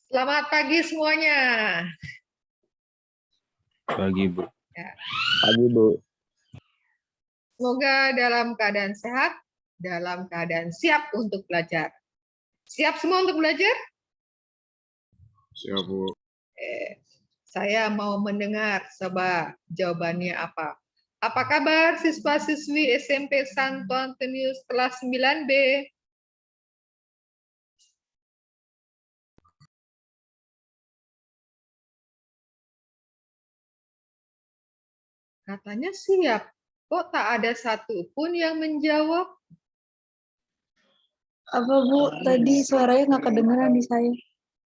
Selamat pagi semuanya. Pagi, Bu. Ya. Pagi, Bu. Semoga dalam keadaan sehat, dalam keadaan siap untuk belajar. Siap semua untuk belajar? Siap, Bu. Saya mau mendengar, coba jawabannya apa. Apa kabar siswa-siswi SMP Santo Antonius kelas 9B? Katanya siap. Kok tak ada satupun yang menjawab? Apa Bu, tadi suaranya nggak kedengeran di saya.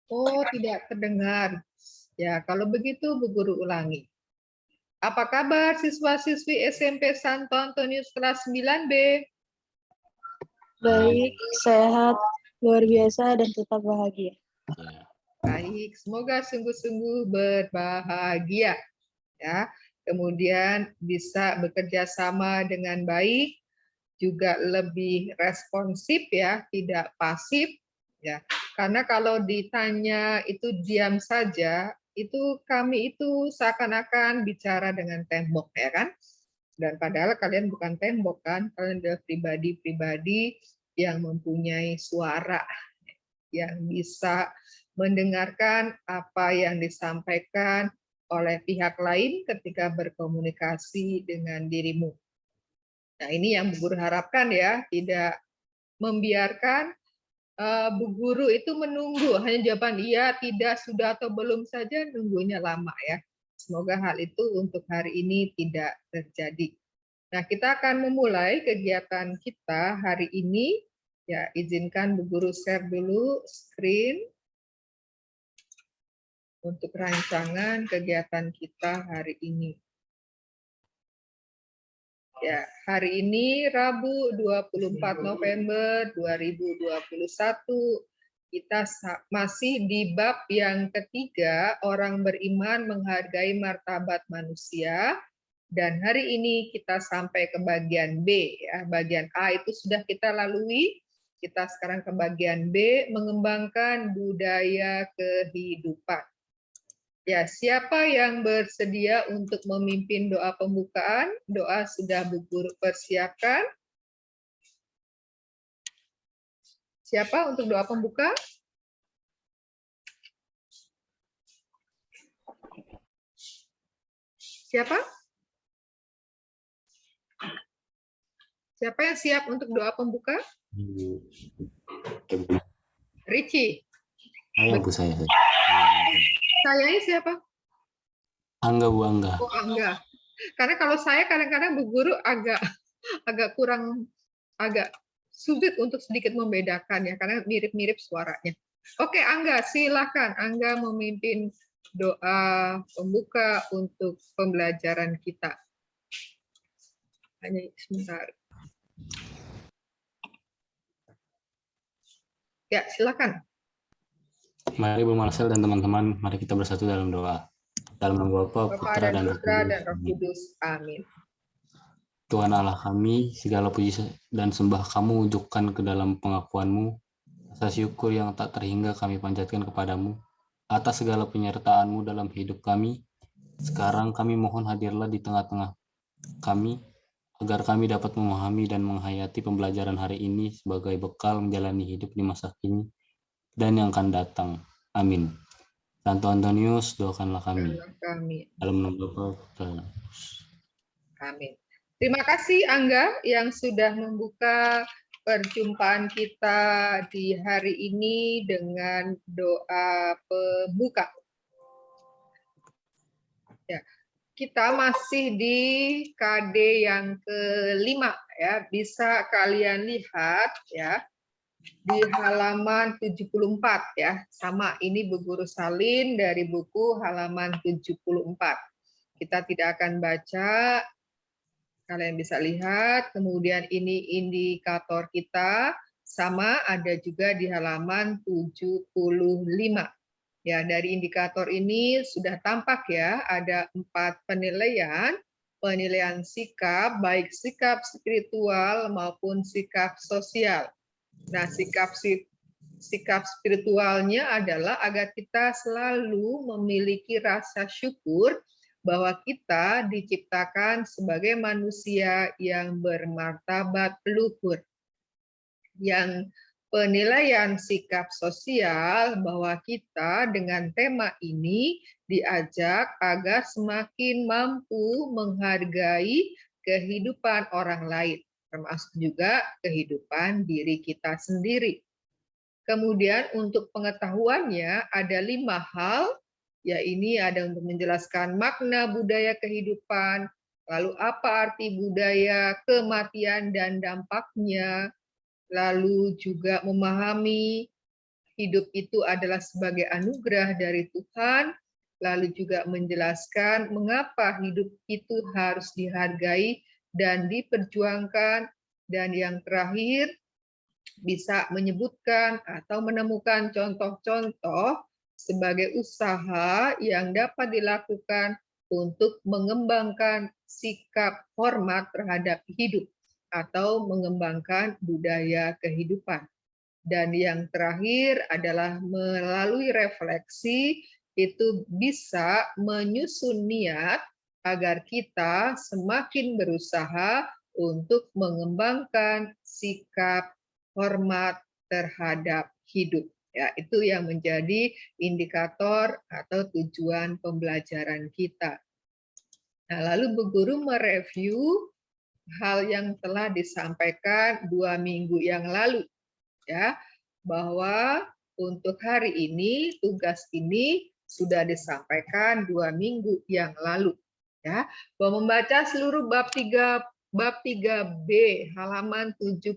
Oh, tidak terdengar. Ya, kalau begitu Bu Guru ulangi. Apa kabar siswa-siswi SMP Santo Antonius kelas 9B? Baik, sehat, luar biasa, dan tetap bahagia. Baik, semoga sungguh-sungguh berbahagia. Ya, kemudian bisa bekerja sama dengan baik, juga lebih responsif ya, tidak pasif ya. Karena kalau ditanya itu diam saja, itu kami itu seakan-akan bicara dengan tembok ya kan. Dan padahal kalian bukan tembok kan, kalian adalah pribadi-pribadi yang mempunyai suara, yang bisa mendengarkan apa yang disampaikan oleh pihak lain ketika berkomunikasi dengan dirimu. Nah, ini yang Bu Guru harapkan ya, tidak membiarkan Bu Guru itu menunggu, hanya jawaban iya, tidak, sudah, atau belum saja, nunggunya lama ya. Semoga hal itu untuk hari ini tidak terjadi. Nah, kita akan memulai kegiatan kita hari ini. Ya, izinkan Bu Guru share dulu screen untuk rancangan kegiatan kita hari ini. Ya, hari ini Rabu 24 November 2021. Kita masih di bab yang ketiga, orang beriman menghargai martabat manusia. Dan hari ini kita sampai ke bagian B ya. Bagian A itu sudah kita lalui. Kita sekarang ke bagian B, mengembangkan budaya kehidupan. Ya, siapa yang bersedia untuk memimpin doa pembukaan? Doa sudah Bu Guru persiapkan. Siapa untuk doa pembuka? Siapa? Siapa yang siap untuk doa pembuka? Ricci. Ayo, Bu, saya. Sayanya siapa? Angga, Bu, Angga. Oh, Angga. Karena kalau saya kadang-kadang Bu Guru agak kurang, agak sulit untuk sedikit membedakan ya, karena mirip-mirip suaranya. Oke, Angga, silakan. Angga memimpin doa pembuka untuk pembelajaran kita. Hanya sebentar. Ya, silakan. Mari Bu Marcel dan teman-teman, mari kita bersatu dalam doa. Dalam nama Bapa, Putra, dan Roh Kudus. Amin. Tuhan Allah kami, segala puji dan sembah kami wujudkan ke dalam pengakuan-Mu. Rasa syukur yang tak terhingga kami panjatkan kepadamu. Atas segala penyertaan-Mu dalam hidup kami, sekarang kami mohon hadirlah di tengah-tengah kami, agar kami dapat memahami dan menghayati pembelajaran hari ini sebagai bekal menjalani hidup di masa kini dan yang akan datang. Amin. Santo Antonius, doakanlah kami. Dalam nama Bapa, Putra. Amin. Terima kasih Angga yang sudah membuka perjumpaan kita di hari ini dengan doa pembuka. Ya, kita masih di KD yang kelima ya. Bisa kalian lihat ya di halaman 74 ya. Sama ini Bu Guru salin dari buku halaman 74. Kita tidak akan baca. Kalian bisa lihat, kemudian ini indikator kita, sama ada juga di halaman 75. Ya, dari indikator ini sudah tampak ya, ada 4 penilaian, penilaian sikap, baik sikap spiritual maupun sikap sosial. Nah, sikap sikap spiritualnya adalah agar kita selalu memiliki rasa syukur bahwa kita diciptakan sebagai manusia yang bermartabat luhur. Yang penilaian sikap sosial bahwa kita dengan tema ini diajak agar semakin mampu menghargai kehidupan orang lain, termasuk juga kehidupan diri kita sendiri. Kemudian untuk pengetahuannya ada 5 hal, ya ini ada untuk menjelaskan makna budaya kehidupan, lalu apa arti budaya, kematian dan dampaknya, lalu juga memahami hidup itu adalah sebagai anugerah dari Tuhan, lalu juga menjelaskan mengapa hidup itu harus dihargai dan diperjuangkan, dan yang terakhir bisa menyebutkan atau menemukan contoh-contoh sebagai usaha yang dapat dilakukan untuk mengembangkan sikap hormat terhadap hidup atau mengembangkan budaya kehidupan. Dan yang terakhir adalah melalui refleksi itu bisa menyusun niat agar kita semakin berusaha untuk mengembangkan sikap hormat terhadap hidup. Ya, itu yang menjadi indikator atau tujuan pembelajaran kita. Nah, lalu Bu Guru mereview hal yang telah disampaikan 2 minggu yang lalu, ya, bahwa untuk hari ini tugas ini sudah disampaikan 2 minggu yang lalu, ya, bahwa membaca seluruh bab 3B halaman 74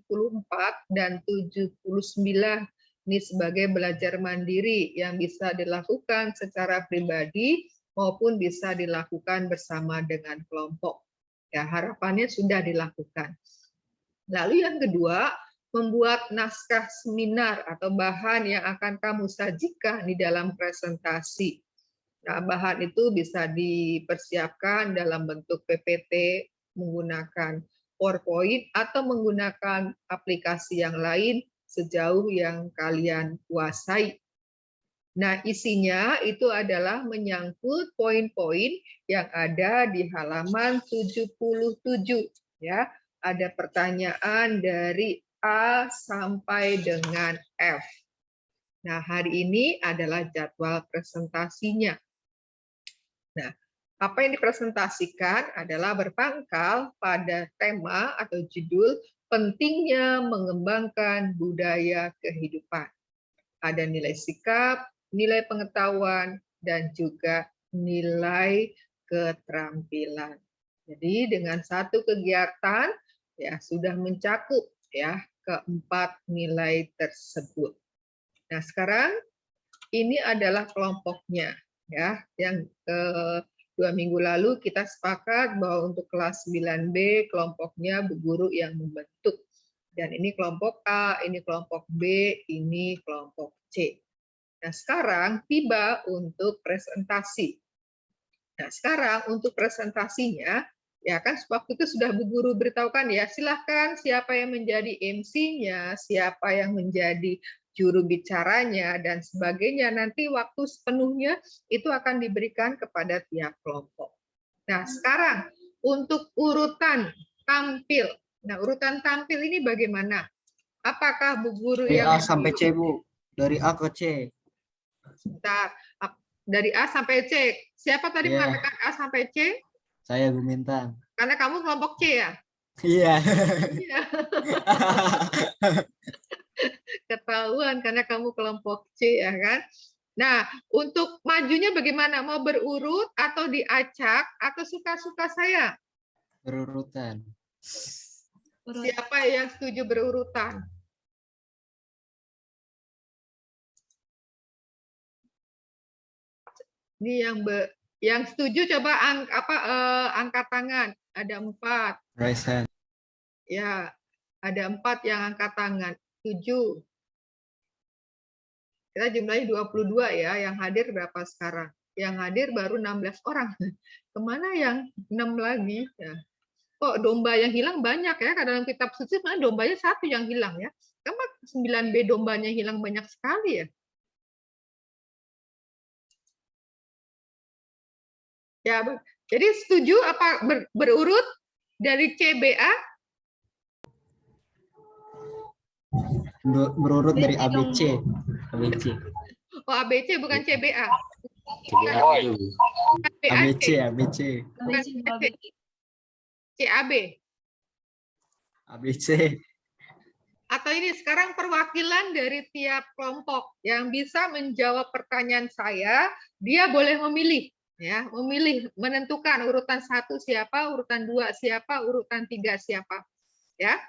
dan 79 ini sebagai belajar mandiri yang bisa dilakukan secara pribadi maupun bisa dilakukan bersama dengan kelompok. Ya, harapannya sudah dilakukan. Lalu yang kedua, membuat naskah seminar atau bahan yang akan kamu sajikan di dalam presentasi. Nah, bahan itu bisa dipersiapkan dalam bentuk PPT, menggunakan PowerPoint, atau menggunakan aplikasi yang lain sejauh yang kalian kuasai. Nah, isinya itu adalah menyangkut poin-poin yang ada di halaman 77. Ya, ada pertanyaan dari A sampai dengan F. Nah, hari ini adalah jadwal presentasinya. Nah, apa yang dipresentasikan adalah berpangkal pada tema atau judul pentingnya mengembangkan budaya kehidupan. Ada nilai sikap, nilai pengetahuan, dan juga nilai keterampilan. Jadi dengan satu kegiatan ya sudah mencakup ya keempat nilai tersebut. Nah, sekarang ini adalah kelompoknya ya. Yang 2 minggu lalu kita sepakat bahwa untuk kelas 9B kelompoknya Bu Guru yang membentuk. Dan ini kelompok A, ini kelompok B, ini kelompok C. Nah, sekarang tiba untuk presentasi. Nah, sekarang untuk presentasinya, ya kan waktu itu sudah Bu Guru beritahukan ya, silahkan siapa yang menjadi MC-nya, siapa yang menjadi juru bicaranya, dan sebagainya. Nanti waktu sepenuhnya itu akan diberikan kepada tiap kelompok. Nah, sekarang untuk urutan tampil. Nah, urutan tampil ini bagaimana? Apakah Bu Guru Dari yang A sampai C, Bu. Dari A ke C. Sebentar. Dari A sampai C. Siapa tadi Iya. mengatakan A sampai C? Saya Bu Mintang. Karena kamu kelompok C ya? Iya. Iya. Ketahuan karena kamu kelompok C ya kan? Nah, untuk majunya bagaimana? Mau berurut atau diacak atau suka-suka saya? Berurutan. Siapa yang setuju berurutan? Ini yang setuju coba angkat tangan. Ada 4. Raise hand. Ya, ada 4 yang angkat tangan. 7. Kita jumlahnya 22 ya. Yang hadir berapa sekarang? Yang hadir baru 16 orang. Kemana yang 6 lagi? Ya. Kok domba yang hilang banyak ya? Karena dalam kitab suci sebenarnya dombanya 1 yang hilang ya. 9B dombanya hilang banyak sekali ya? Ya, jadi setuju apa berurut dari CBA? Berurut dari ABC. ABC. Oh, ABC bukan CBA. CBA aja, Bu. ABC, ABC. Bukan CAB. ABC. Atau ini sekarang perwakilan dari tiap kelompok yang bisa menjawab pertanyaan saya, dia boleh memilih, ya, memilih, menentukan urutan 1 siapa, urutan 2 siapa, urutan 3 siapa, ya.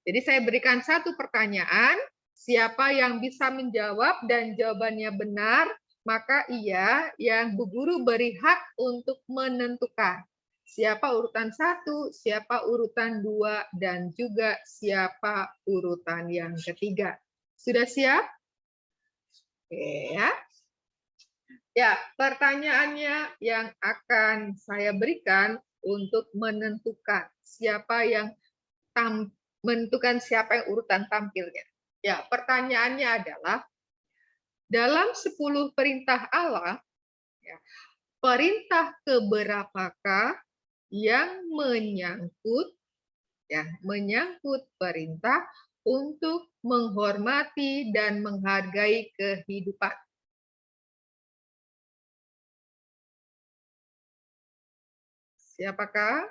Jadi saya berikan 1 pertanyaan, siapa yang bisa menjawab dan jawabannya benar, maka ia yang Bu Guru beri hak untuk menentukan siapa urutan 1, siapa urutan 2, dan juga siapa urutan yang ketiga. Sudah siap? Oke, ya. Ya, pertanyaannya yang akan saya berikan untuk menentukan siapa yang menentukan siapa yang urutan tampilnya. Ya, pertanyaannya adalah dalam 10 perintah Allah, ya, perintah keberapakah yang menyangkut perintah untuk menghormati dan menghargai kehidupan? Siapakah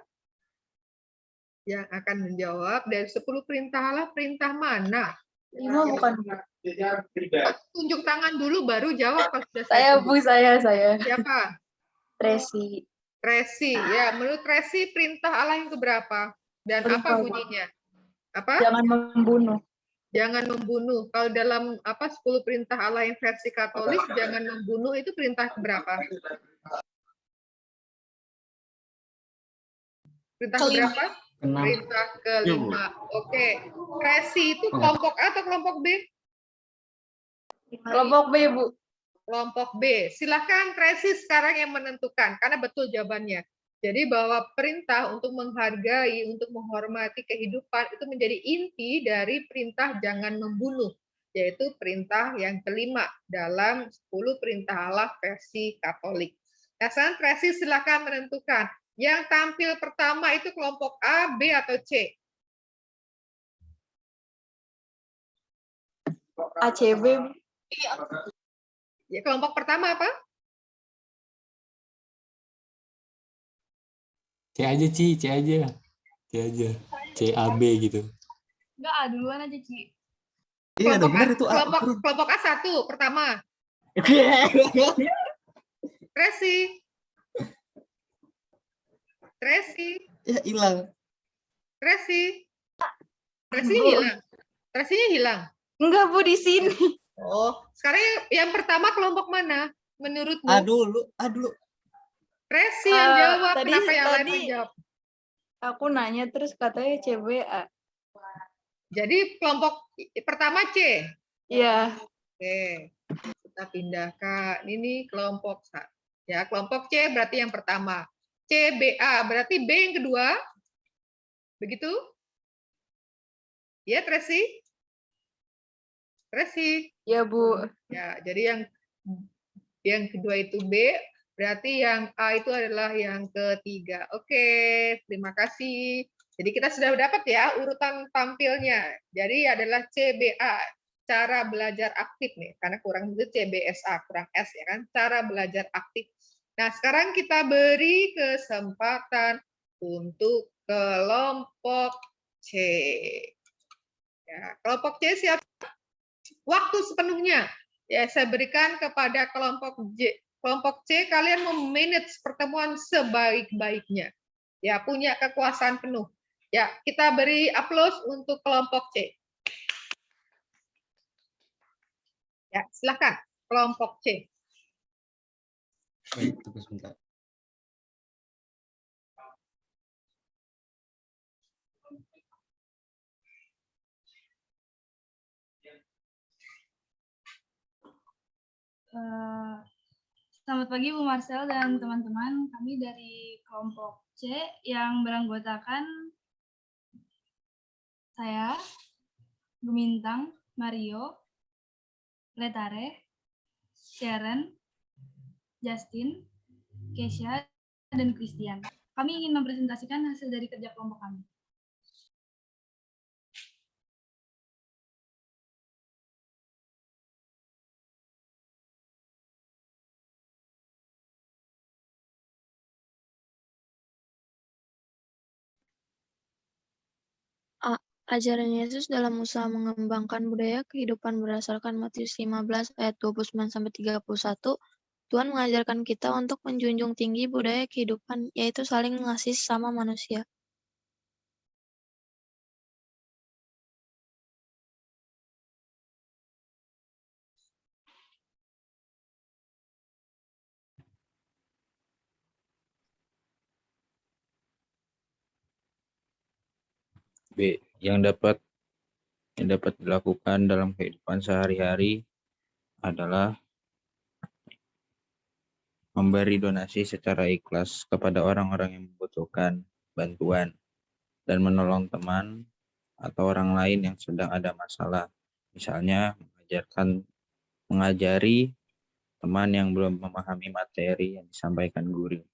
yang akan menjawab dari 10 perintah Allah, perintah mana? 5 bukan. Tunjuk tangan dulu baru jawab kalau sudah Saya, tunjuk. Bu, saya. Siapa? Tracy. Tracy. Ya, menurut Tracy perintah Allah yang keberapa? Dan apa bunyinya? Apa? Jangan membunuh. Jangan membunuh. Kalau dalam 10 perintah Allah yang versi Katolik, jangan membunuh itu perintah keberapa? Perintah keberapa? Perintah kelima. Oke. Tracy itu kelompok A atau kelompok B? Kelompok B, Bu. Kelompok B. Silakan Tracy sekarang yang menentukan, karena betul jawabannya. Jadi bahwa perintah untuk menghargai, untuk menghormati kehidupan itu menjadi inti dari perintah jangan membunuh, yaitu perintah yang kelima dalam 10 perintah Allah versi Katolik. Nah, sekarang Tracy silakan menentukan. Yang tampil pertama itu kelompok A, B, atau C? ACB. Ya, kelompok pertama apa? C aja, C aja. C aja. CAB gitu. Enggak, A duluan aja, Ci. Iya, Kelompok benar A, itu A. kelompok A1 pertama. Tracy. Ya, hilang. Tracy hilang. Tracy-nya hilang. Enggak, Bu, di sini. Oh, sekarang yang pertama kelompok mana menurutmu? A dulu. Tracy yang jawab. Kenapa yang lain tadi menjawab? aku nanya terus katanya CBA. Jadi kelompok pertama C. Iya. Oke, kita pindahkan. Ini kelompok ya, kelompok C berarti yang pertama. CBA berarti B yang kedua. Begitu? Ya, Tracy? Iya, Bu. Ya, jadi yang kedua itu B, berarti yang A itu adalah yang ketiga. Oke, terima kasih. Jadi kita sudah dapat ya urutan tampilnya. Jadi adalah CBA, cara belajar aktif nih, karena kurang itu CBSA, kurang S ya kan, cara belajar aktif. Nah, sekarang kita beri kesempatan untuk kelompok C. Ya, kelompok C siapa? Waktu sepenuhnya. Ya, saya berikan kepada kelompok C, kalian memanage pertemuan sebaik-baiknya. Ya, punya kekuasaan penuh. Ya, kita beri aplaus untuk kelompok C. Ya, silakan kelompok C. Baik, tunggu sebentar. Selamat pagi Bu Marcel dan teman-teman. Kami dari kelompok C yang beranggotakan saya, Gumintang, Mario, Letare, Sharon, Justin, Kesha, dan Christian. Kami ingin mempresentasikan hasil dari kerja kelompok kami. Ajaran Yesus dalam usaha mengembangkan budaya kehidupan berdasarkan Matius 15 ayat 29-31, Tuhan mengajarkan kita untuk menjunjung tinggi budaya kehidupan, yaitu saling mengasihi sesama manusia. B. Yang dapat dilakukan dalam kehidupan sehari-hari adalah memberi donasi secara ikhlas kepada orang-orang yang membutuhkan bantuan dan menolong teman atau orang lain yang sedang ada masalah. Misalnya mengajari teman yang belum memahami materi yang disampaikan guru.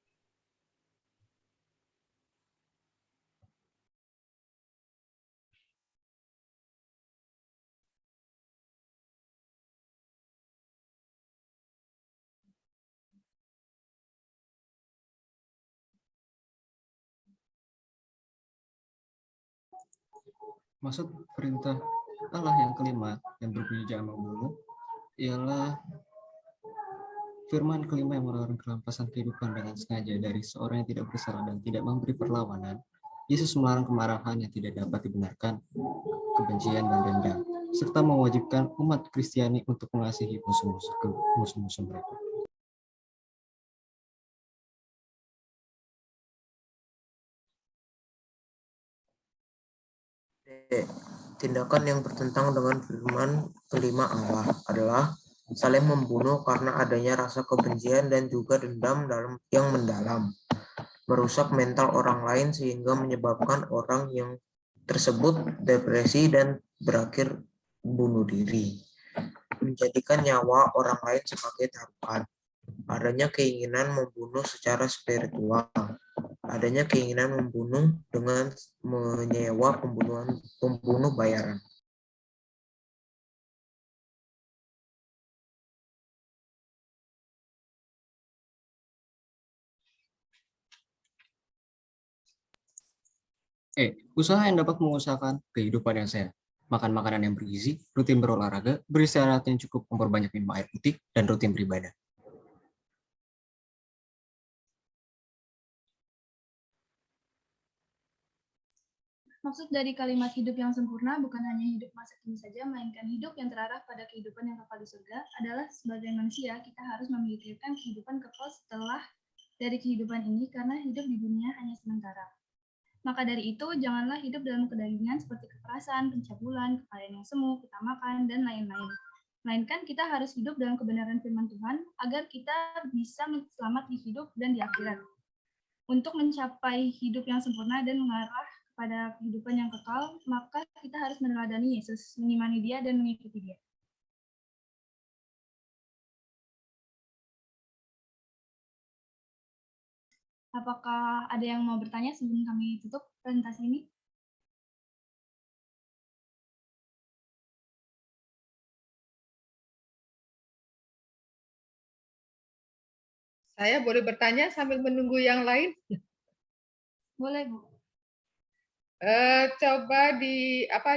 Maksud perintah Allah yang kelima yang berbunyi jangan membunuh ialah firman kelima yang melarang perampasan kehidupan dengan sengaja dari seorang yang tidak bersalah dan tidak memberi perlawanan. Yesus melarang kemarahan yang tidak dapat dibenarkan, kebencian dan dendam, serta mewajibkan umat Kristiani untuk mengasihi musuh-musuh mereka. Tindakan yang bertentangan dengan firman kelima Allah adalah saling membunuh karena adanya rasa kebencian dan juga dendam yang mendalam, merusak mental orang lain sehingga menyebabkan orang yang tersebut depresi dan berakhir bunuh diri, menjadikan nyawa orang lain sebagai taruhan, adanya keinginan membunuh secara spiritual, adanya keinginan membunuh dengan menyewa pembunuh bayaran. Usaha yang dapat mengusahakan kehidupan yang sehat, makan makanan yang bergizi, rutin berolahraga, beristirahat yang cukup, memperbanyak minum air putih, dan rutin beribadah. Maksud dari kalimat hidup yang sempurna bukan hanya hidup masa kini saja, melainkan hidup yang terarah pada kehidupan yang kekal di surga adalah sebagai manusia kita harus memikirkan kehidupan kekal setelah dari kehidupan ini karena hidup di dunia hanya sementara. Maka dari itu, janganlah hidup dalam kedagingan seperti kekerasan, pencabulan, kekayaan yang semu, ketamakan, dan lain-lain. Melainkan kita harus hidup dalam kebenaran firman Tuhan agar kita bisa selamat di hidup dan di akhirat. Untuk mencapai hidup yang sempurna dan mengarah kepada kehidupan yang kekal, maka kita harus meneladani Yesus, mengimani Dia, dan mengikuti Dia. Apakah ada yang mau bertanya sebelum kami tutup presentasi ini? Saya boleh bertanya sambil menunggu yang lain? Boleh, Bu. Coba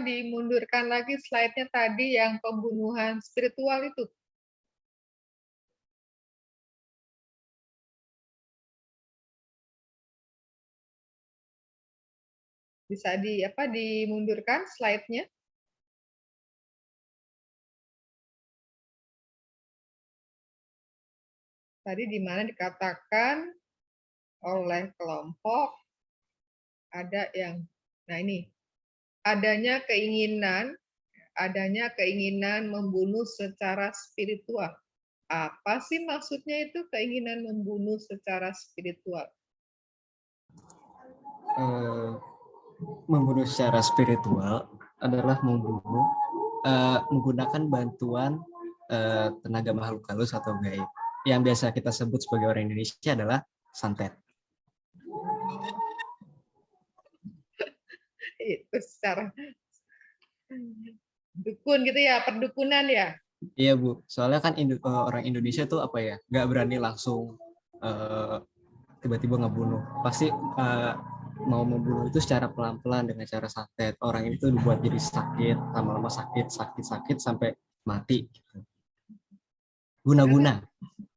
dimundurkan lagi slide-nya tadi yang pembunuhan spiritual itu. Bisa dimundurkan slide-nya? Tadi di mana dikatakan oleh kelompok ada yang, nah ini, adanya keinginan membunuh secara spiritual. Apa sih maksudnya itu keinginan membunuh secara spiritual? Membunuh secara spiritual adalah membunuh menggunakan bantuan tenaga makhluk halus atau gaib. Yang biasa kita sebut sebagai orang Indonesia adalah santet. Itu secara dukun gitu ya, perdukunan ya. Iya Bu, soalnya kan orang Indonesia tuh apa ya, nggak berani langsung tiba-tiba ngebunuh. Pasti mau membunuh itu secara pelan-pelan dengan cara santet. Orang itu dibuat jadi sakit, lama-lama sakit sampai mati. Guna-guna.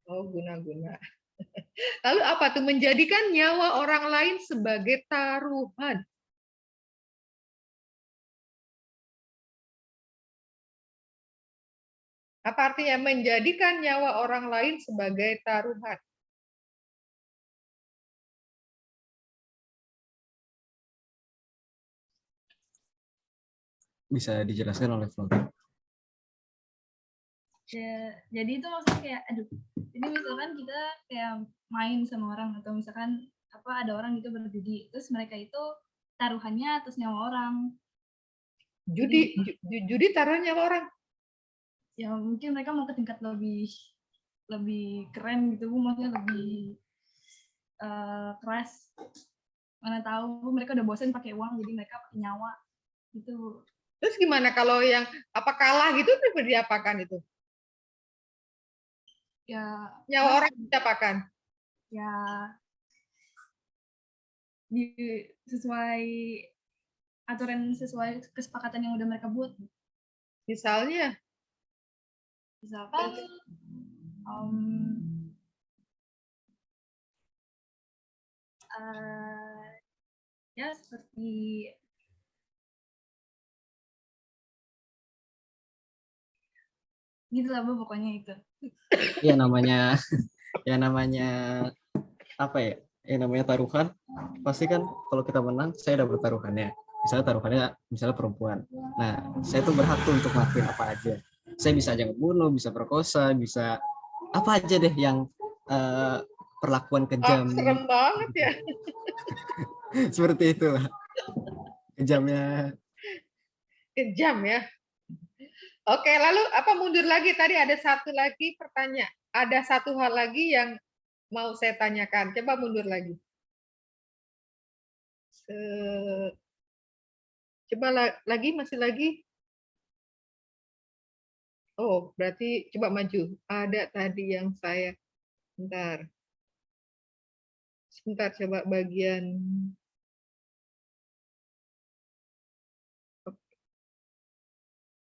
Oh, guna-guna. Lalu apa tuh? Menjadikan nyawa orang lain sebagai taruhan. Apa artinya menjadikan nyawa orang lain sebagai taruhan? Bisa dijelaskan oleh Flora? Ya, jadi itu maksudnya kayak, aduh, jadi misalkan kita kayak main sama orang atau misalkan apa ada orang gitu berjudi, terus mereka itu taruhannya atas nyawa orang. Judi taruhan nyawa orang. Ya mungkin mereka mau ke tingkat lebih keren gitu, maksudnya lebih keras. Mana tahu mereka udah bosan pakai uang, jadi mereka pakai nyawa gitu. Terus gimana kalau yang apa kalah gitu diapakan itu? Ya Nyawa orang diapakan? Ya sesuai aturan, sesuai kesepakatan yang udah mereka buat. Misalnya? Misalkan ya seperti gitulah Bu, pokoknya itu. Ya namanya apa ya? Ya namanya taruhan. Pasti kan kalau kita menang, saya dapat taruhannya. Misalnya taruhannya misalnya perempuan. Nah, saya tuh berhak tuh untuk ngelakuin apa aja. Saya bisa aja ngebunuh, bisa perkosa, bisa apa aja deh yang perlakuan kejam. Serem banget ya. Seperti itu lah. Kejamnya. Kejam ya. Oke, lalu apa mundur lagi? Tadi ada satu lagi pertanyaan. Ada satu hal lagi yang mau saya tanyakan. Coba mundur lagi. Coba lagi, masih lagi. Oh, berarti coba maju. Ada tadi yang saya, sebentar coba bagian.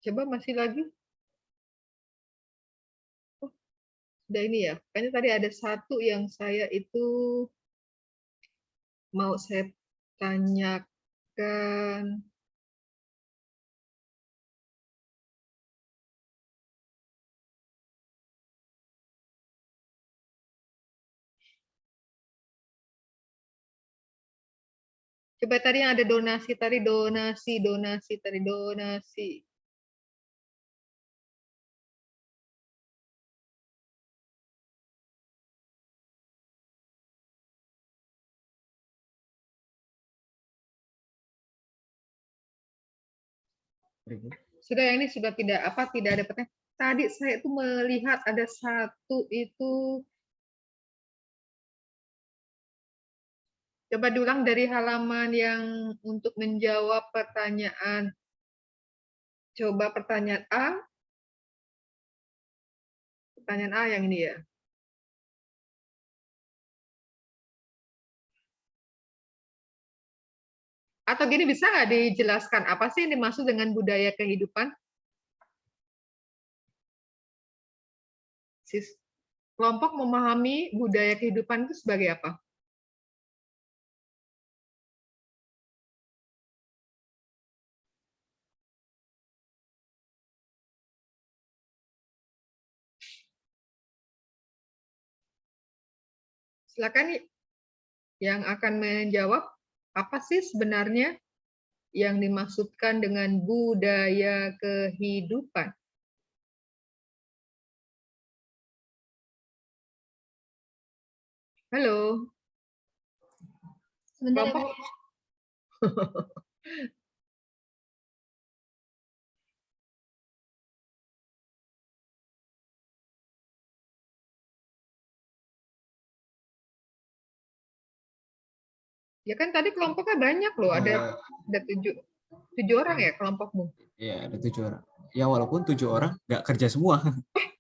Coba masih lagi. Oh, sudah ini ya. Kayaknya tadi ada satu yang saya itu mau saya tanyakan. Coba tadi yang ada donasi, donasi. Sudah yang ini sudah tidak ada pertanyaan. Tadi saya itu melihat ada satu itu. Coba diulang dari halaman yang untuk menjawab pertanyaan. Coba pertanyaan A. Pertanyaan A yang ini ya. Atau gini, bisa nggak dijelaskan apa sih yang dimaksud dengan budaya kehidupan? Kelompok memahami budaya kehidupan itu sebagai apa? Silakan yang akan menjawab, apa sih sebenarnya yang dimaksudkan dengan budaya kehidupan? Halo. Sebentar ya, Bu. Ya kan tadi kelompoknya banyak loh, ada tujuh orang ya kelompokmu. Ya, ada 7 orang. Ya, walaupun 7 orang nggak kerja semua,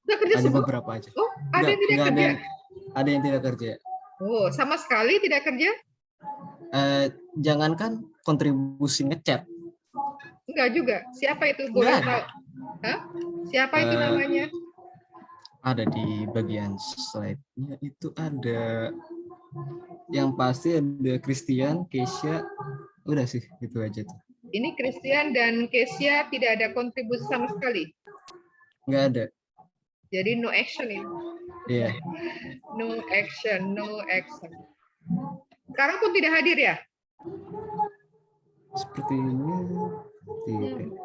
Nggak kerja hanya semua? beberapa aja. Oh, ada yang tidak kerja? Ada yang tidak kerja. Oh, sama sekali tidak kerja? Jangankan kontribusi ngechat. Enggak juga. Siapa itu? Nggak Boleh ada. tahu? Hah? Siapa itu Eh, namanya? Ada di bagian slide-nya itu ada yang pasti ada Christian, Keisha, udah sih itu aja tuh. Ini Christian dan Kesia tidak ada kontribusi sama sekali. Nggak ada. Jadi no action ini. Iya. No action, no action. Sekarang pun tidak hadir ya? Sepertinya tidak.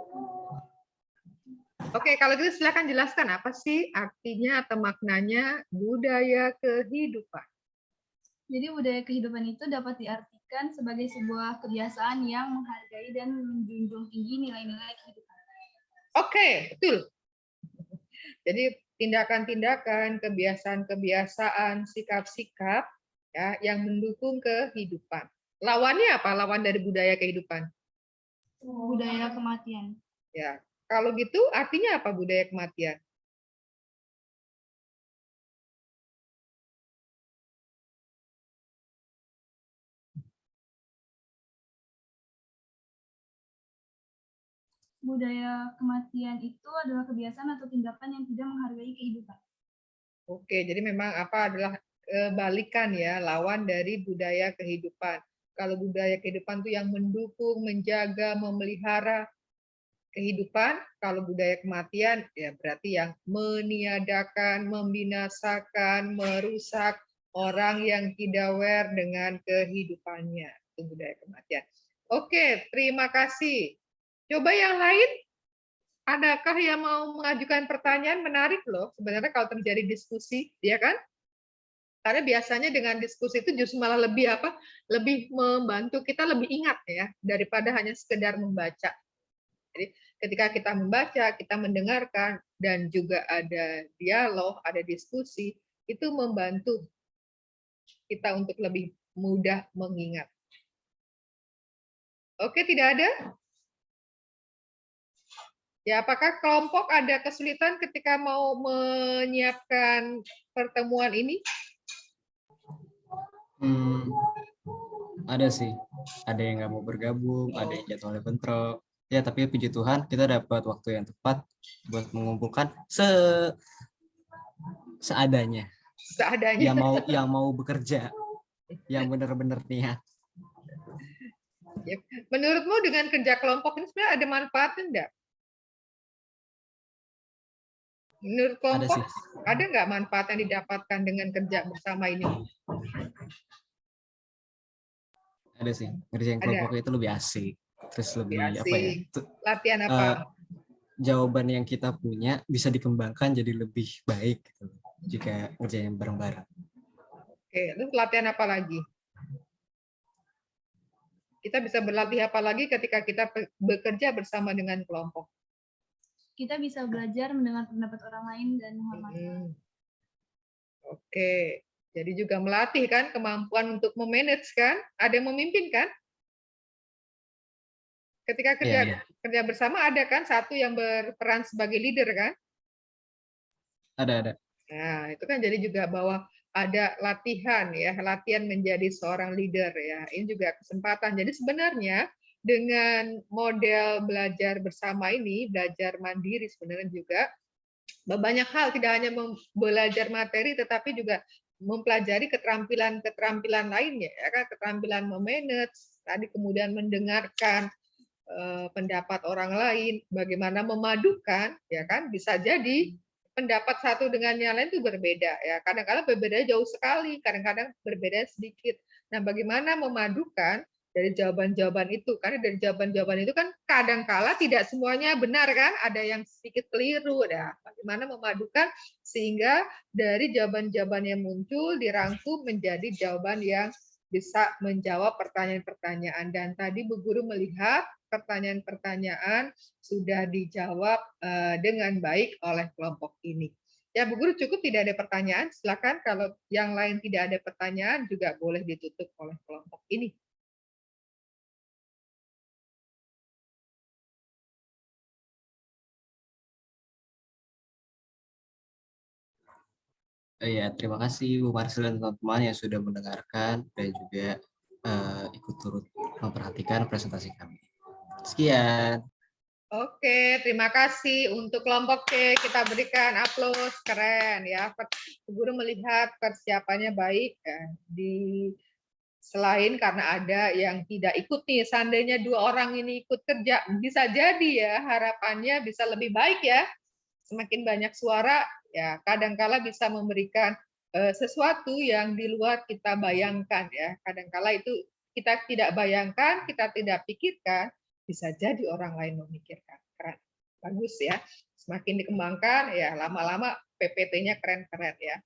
Oke, kalau gitu silakan jelaskan apa sih artinya atau maknanya budaya kehidupan. Jadi budaya kehidupan itu dapat diartikan sebagai sebuah kebiasaan yang menghargai dan menjunjung tinggi nilai-nilai kehidupan. Oke, betul. Jadi tindakan-tindakan, kebiasaan-kebiasaan, sikap-sikap ya yang mendukung kehidupan. Lawannya apa? Lawan dari budaya kehidupan? Budaya kematian. Ya, kalau gitu artinya apa budaya kematian? Budaya kematian itu adalah kebiasaan atau tindakan yang tidak menghargai kehidupan. Oke, jadi memang apa adalah kebalikan ya, lawan dari budaya kehidupan. Kalau budaya kehidupan itu yang mendukung, menjaga, memelihara kehidupan, kalau budaya kematian ya berarti yang meniadakan, membinasakan, merusak orang yang tidak aware dengan kehidupannya. Itu budaya kematian. Oke, terima kasih. Coba yang lain, adakah yang mau mengajukan pertanyaan? Menarik loh sebenarnya kalau terjadi diskusi, ya kan? Karena biasanya dengan diskusi itu justru malah lebih apa? Lebih membantu kita lebih ingat ya daripada hanya sekedar membaca. Jadi ketika kita membaca, kita mendengarkan dan juga ada dialog, ada diskusi, itu membantu kita untuk lebih mudah mengingat. Oke, tidak ada? Ya, apakah kelompok ada kesulitan ketika mau menyiapkan pertemuan ini? Ada sih. Ada yang nggak mau bergabung, ada yang jadwalnya bentrok. Ya, tapi puji Tuhan kita dapat waktu yang tepat buat mengumpulkan seadanya. Seadanya. Yang mau bekerja, yang benar-benar niat. Menurutmu dengan kerja kelompok ini sebenarnya ada manfaatnya enggak? Menurut kelompok ada nggak manfaat yang didapatkan dengan kerja bersama ini? Ada sih, ngerjain kelompok itu lebih asik. Terus lebih asik. apa ya? Latihan apa? Jawaban yang kita punya bisa dikembangkan jadi lebih baik gitu, jika ngerjain bareng-bareng. Oke, terus latihan apa lagi? Kita bisa berlatih apa lagi ketika kita bekerja bersama dengan kelompok? Kita bisa belajar mendengar pendapat orang lain dan menghormati. Oke, jadi juga melatih kan kemampuan untuk memanage kan? Ada yang memimpin kan? Ketika kerja bersama ada kan satu yang berperan sebagai leader kan? Ada. Nah, itu kan jadi juga bahwa ada latihan ya, latihan menjadi seorang leader ya. Ini juga kesempatan. Jadi sebenarnya dengan model belajar bersama ini, belajar mandiri sebenarnya juga banyak hal, tidak hanya belajar materi tetapi juga mempelajari keterampilan-keterampilan lainnya ya kan, keterampilan memanage, tadi kemudian mendengarkan pendapat orang lain, bagaimana memadukan ya kan, bisa jadi pendapat satu dengan yang lain itu berbeda ya. Kadang-kadang berbeda jauh sekali, kadang-kadang berbeda sedikit. Nah, bagaimana memadukan dari jawaban-jawaban itu? Karena dari jawaban-jawaban itu kan kadang-kala tidak semuanya benar kan, ada yang sedikit keliru. Nah, bagaimana memadukan sehingga dari jawaban-jawaban yang muncul dirangkum menjadi jawaban yang bisa menjawab pertanyaan-pertanyaan. Dan tadi Bu Guru melihat pertanyaan-pertanyaan sudah dijawab dengan baik oleh kelompok ini. Ya, Bu Guru cukup tidak ada pertanyaan. Silakan kalau yang lain tidak ada pertanyaan juga boleh ditutup oleh kelompok ini. Ya, terima kasih Bu Marcel dan teman-teman yang sudah mendengarkan dan juga ikut turut memperhatikan presentasi kami. Sekian. Oke, terima kasih untuk kelompok C. Kita berikan aplaus, keren ya. Guru melihat persiapannya baik ya. Selain karena ada yang tidak ikut nih, seandainya 2 orang ini ikut kerja, bisa jadi ya harapannya bisa lebih baik ya. Semakin banyak suara, ya kadangkala bisa memberikan sesuatu yang di luar kita bayangkan ya. Kadangkala itu kita tidak bayangkan, kita tidak pikirkan, bisa jadi orang lain memikirkan. Keren, bagus ya. Semakin dikembangkan, ya lama-lama PPT-nya keren-keren ya.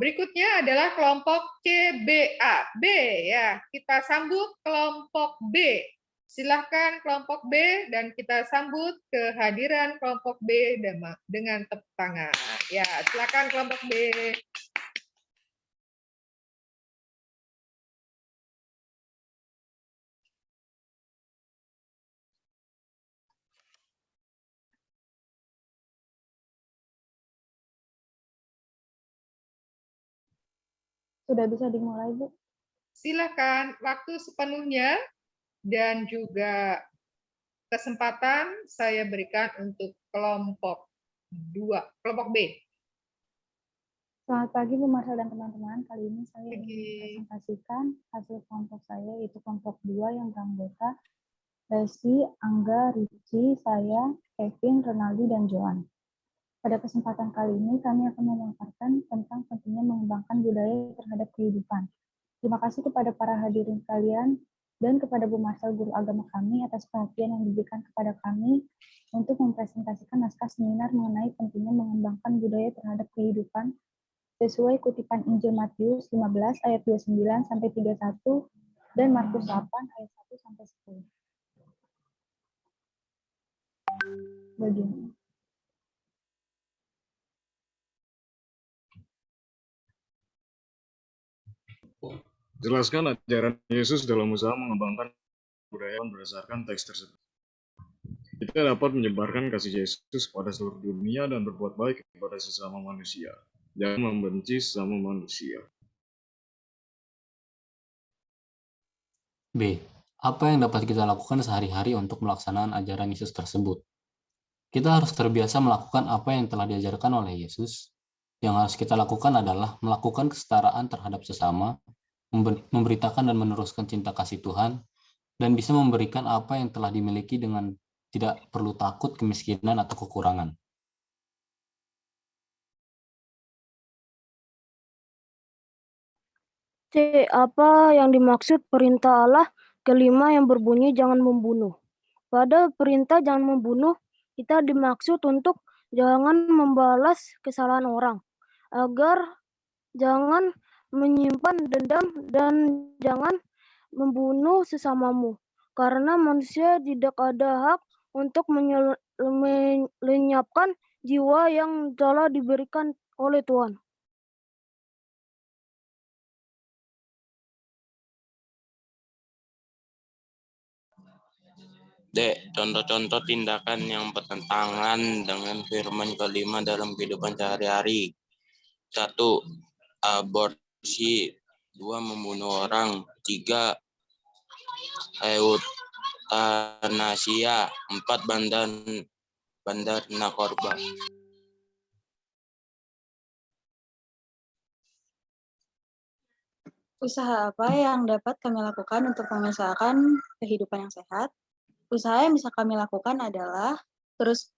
Berikutnya adalah kelompok CBA. B ya, kita sambut kelompok B. Silahkan kelompok B dan kita sambut kehadiran kelompok B dengan tepuk tangan. Ya, silakan kelompok B. Sudah bisa dimulai, Bu. Silakan, waktu sepenuhnya dan juga kesempatan saya berikan untuk kelompok 2, kelompok B. Selamat pagi Bu Marcel dan teman-teman. Kali ini saya ingin presentasikan hasil kelompok saya, yaitu kelompok 2 yang beranggota Desi, Angga, Ricci, saya, Kevin, Renaldi, dan Joan. Pada kesempatan kali ini kami akan memaparkan tentang pentingnya mengembangkan budaya terhadap kehidupan. Terima kasih kepada para hadirin sekalian dan kepada Bu Marcel, guru agama kami, atas perhatian yang diberikan kepada kami untuk mempresentasikan naskah seminar mengenai pentingnya mengembangkan budaya terhadap kehidupan sesuai kutipan Injil Matius 15 ayat 29 sampai 31 dan Markus 8 ayat 1 sampai 10. Begini. Jelaskan ajaran Yesus dalam usaha mengembangkan budaya berdasarkan teks tersebut. Kita dapat menyebarkan kasih Yesus kepada seluruh dunia dan berbuat baik kepada sesama manusia. Jangan membenci sesama manusia. B. Apa yang dapat kita lakukan sehari-hari untuk melaksanakan ajaran Yesus tersebut? Kita harus terbiasa melakukan apa yang telah diajarkan oleh Yesus. Yang harus kita lakukan adalah melakukan kesetaraan terhadap sesama, memberitakan dan meneruskan cinta kasih Tuhan, dan bisa memberikan apa yang telah dimiliki dengan tidak perlu takut kemiskinan atau kekurangan. C. Apa yang dimaksud perintah Allah kelima yang berbunyi jangan membunuh? Pada perintah jangan membunuh, kita dimaksud untuk jangan membalas kesalahan orang, agar jangan menyimpan dendam dan jangan membunuh sesamamu. Karena manusia tidak ada hak untuk melenyapkan jiwa yang telah diberikan oleh Tuhan. D. Contoh-contoh tindakan yang bertentangan dengan firman kelima dalam kehidupan sehari-hari. 1. Aborsi. 2. Membunuh orang. 3. Eutanasia. 4. Bandar narkoba. Usaha apa yang dapat kami lakukan untuk mengusahakan kehidupan yang sehat? Usaha yang bisa kami lakukan adalah terus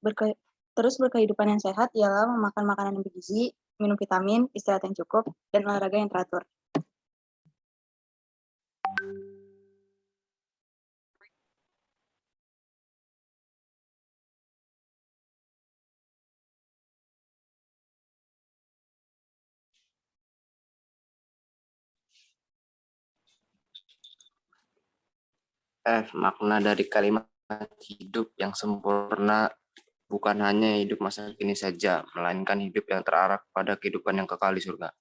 berkehidupan yang sehat, ialah memakan makanan yang bergizi, minum vitamin, istirahat yang cukup, dan olahraga yang teratur. F. Makna dari kalimat hidup yang sempurna bukan hanya hidup masa kini saja, melainkan hidup yang terarah pada kehidupan yang kekal di surga.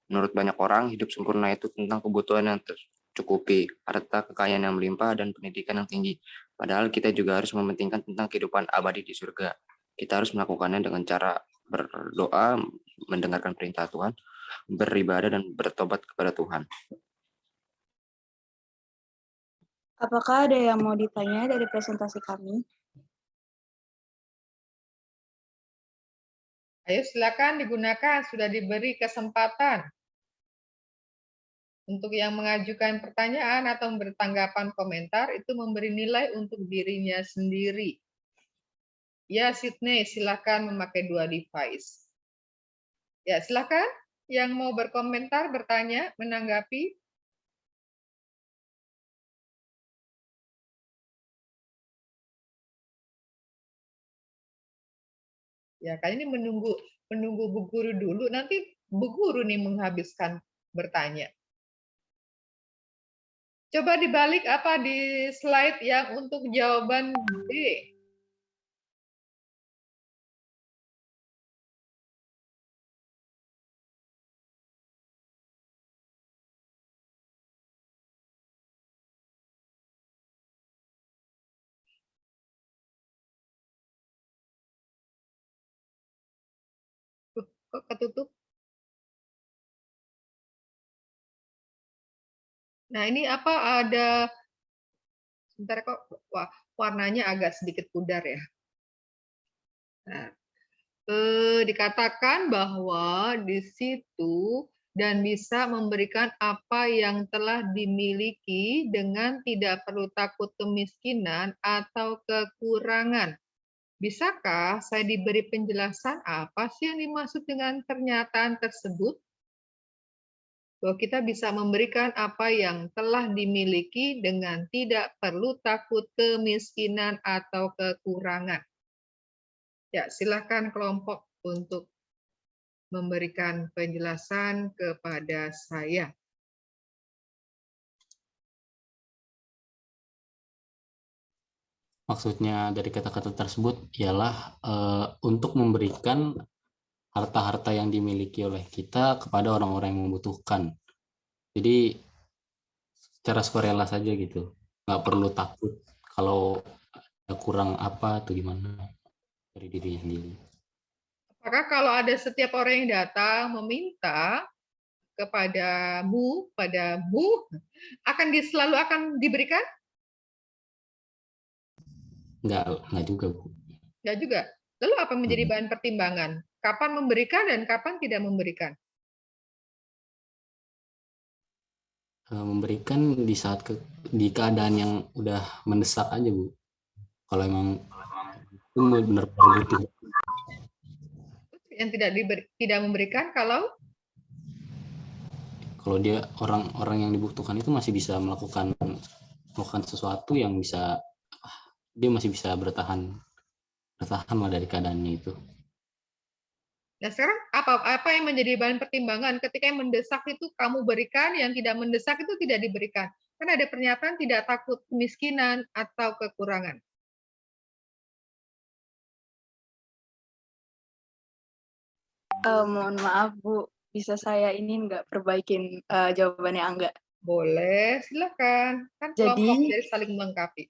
Menurut banyak orang, hidup sempurna itu tentang kebutuhan yang tercukupi, harta kekayaan yang melimpah, dan pendidikan yang tinggi. Padahal kita juga harus mementingkan tentang kehidupan abadi di surga. Kita harus melakukannya dengan cara berdoa, mendengarkan perintah Tuhan, beribadah dan bertobat kepada Tuhan. Apakah ada yang mau ditanya dari presentasi kami? Ayo silakan digunakan, sudah diberi kesempatan untuk yang mengajukan pertanyaan atau bertanggapan komentar itu memberi nilai untuk dirinya sendiri. Ya, Sydney, silakan memakai 2 device. Ya, silakan yang mau berkomentar, bertanya, menanggapi. Ya, kali ini menunggu Bu Guru dulu, nanti Bu Guru nih menghabiskan bertanya. Coba dibalik apa di slide yang untuk jawaban B. Kok ketutup? Nah, ini apa ada sebentar kok warnanya agak sedikit pudar ya. Nah, dikatakan bahwa di situ dan bisa memberikan apa yang telah dimiliki dengan tidak perlu takut kemiskinan atau kekurangan. Bisakah saya diberi penjelasan apa sih yang dimaksud dengan pernyataan tersebut? Bahwa kita bisa memberikan apa yang telah dimiliki dengan tidak perlu takut kemiskinan atau kekurangan. Ya, silakan kelompok untuk memberikan penjelasan kepada saya. Maksudnya dari kata-kata tersebut ialah untuk memberikan harta-harta yang dimiliki oleh kita kepada orang-orang yang membutuhkan. Jadi secara sukarela saja gitu, nggak perlu takut kalau ada kurang apa atau gimana dari dirinya sendiri. Apakah kalau ada setiap orang yang datang meminta kepadamu, selalu akan diberikan? Enggak juga, Bu. Enggak juga. Lalu apa menjadi bahan pertimbangan? Kapan memberikan dan kapan tidak memberikan? Memberikan di saat di keadaan yang udah mendesak aja, Bu. Kalau emang itu benar-benar butuh. Yang tidak memberikan kalau dia orang-orang yang dibutuhkan itu masih bisa melakukan sesuatu yang bisa dia masih bisa bertahan lah dari keadaannya itu. Nah, sekarang apa yang menjadi bahan pertimbangan ketika yang mendesak itu kamu berikan, yang tidak mendesak itu tidak diberikan? Kan ada pernyataan tidak takut kemiskinan atau kekurangan. Mohon maaf Bu, bisa saya ini nggak perbaikin jawabannya Angga? Boleh, silakan. Kan kelompok jadi saling melengkapi.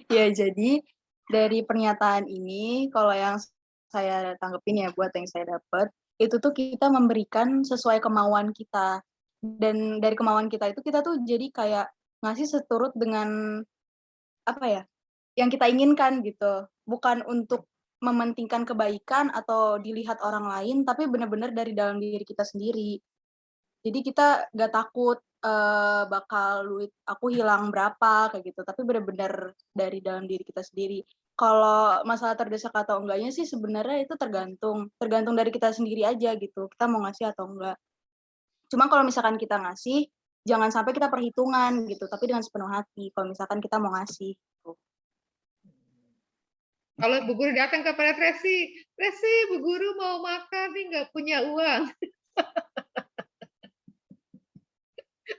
Ya, jadi dari pernyataan ini, kalau yang saya tanggepin ya buat yang saya dapat, itu tuh kita memberikan sesuai kemauan kita. Dan dari kemauan kita itu kita tuh jadi kayak ngasih seturut dengan apa ya, yang kita inginkan gitu. Bukan untuk mementingkan kebaikan atau dilihat orang lain, tapi benar-benar dari dalam diri kita sendiri. Jadi kita nggak takut bakal duit aku hilang berapa kayak gitu, tapi benar-benar dari dalam diri kita sendiri. Kalau masalah terdesak atau enggaknya sih sebenarnya itu tergantung dari kita sendiri aja gitu, kita mau ngasih atau enggak. Cuma kalau misalkan kita ngasih, jangan sampai kita perhitungan gitu, tapi dengan sepenuh hati kalau misalkan kita mau ngasih. Gitu. Kalau Bu Guru datang kepada Tracy, Bu Guru mau makan nih nggak punya uang.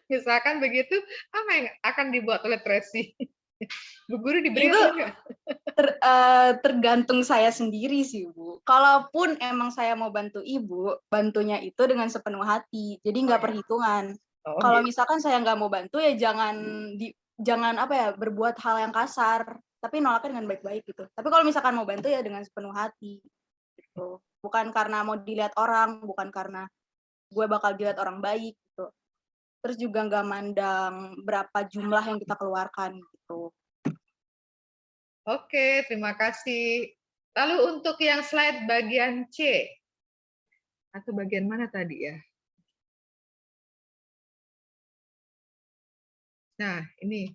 Misalkan begitu, apa yang akan dibuat oleh Tracy? Bu Guru diberi enggak? Tergantung saya sendiri sih, Bu. Kalaupun emang saya mau bantu Ibu, bantunya itu dengan sepenuh hati. Jadi nggak perhitungan. Kalau misalkan saya nggak mau bantu ya jangan apa ya berbuat hal yang kasar, tapi nolaknya dengan baik-baik gitu. Tapi kalau misalkan mau bantu ya dengan sepenuh hati. Gitu. bukan karena mau dilihat orang, bukan karena gue bakal dilihat orang baik gitu. Terus juga nggak mandang berapa jumlah yang kita keluarkan gitu. Oke, terima kasih. Lalu untuk yang slide bagian C, atau bagian mana tadi ya? Nah, ini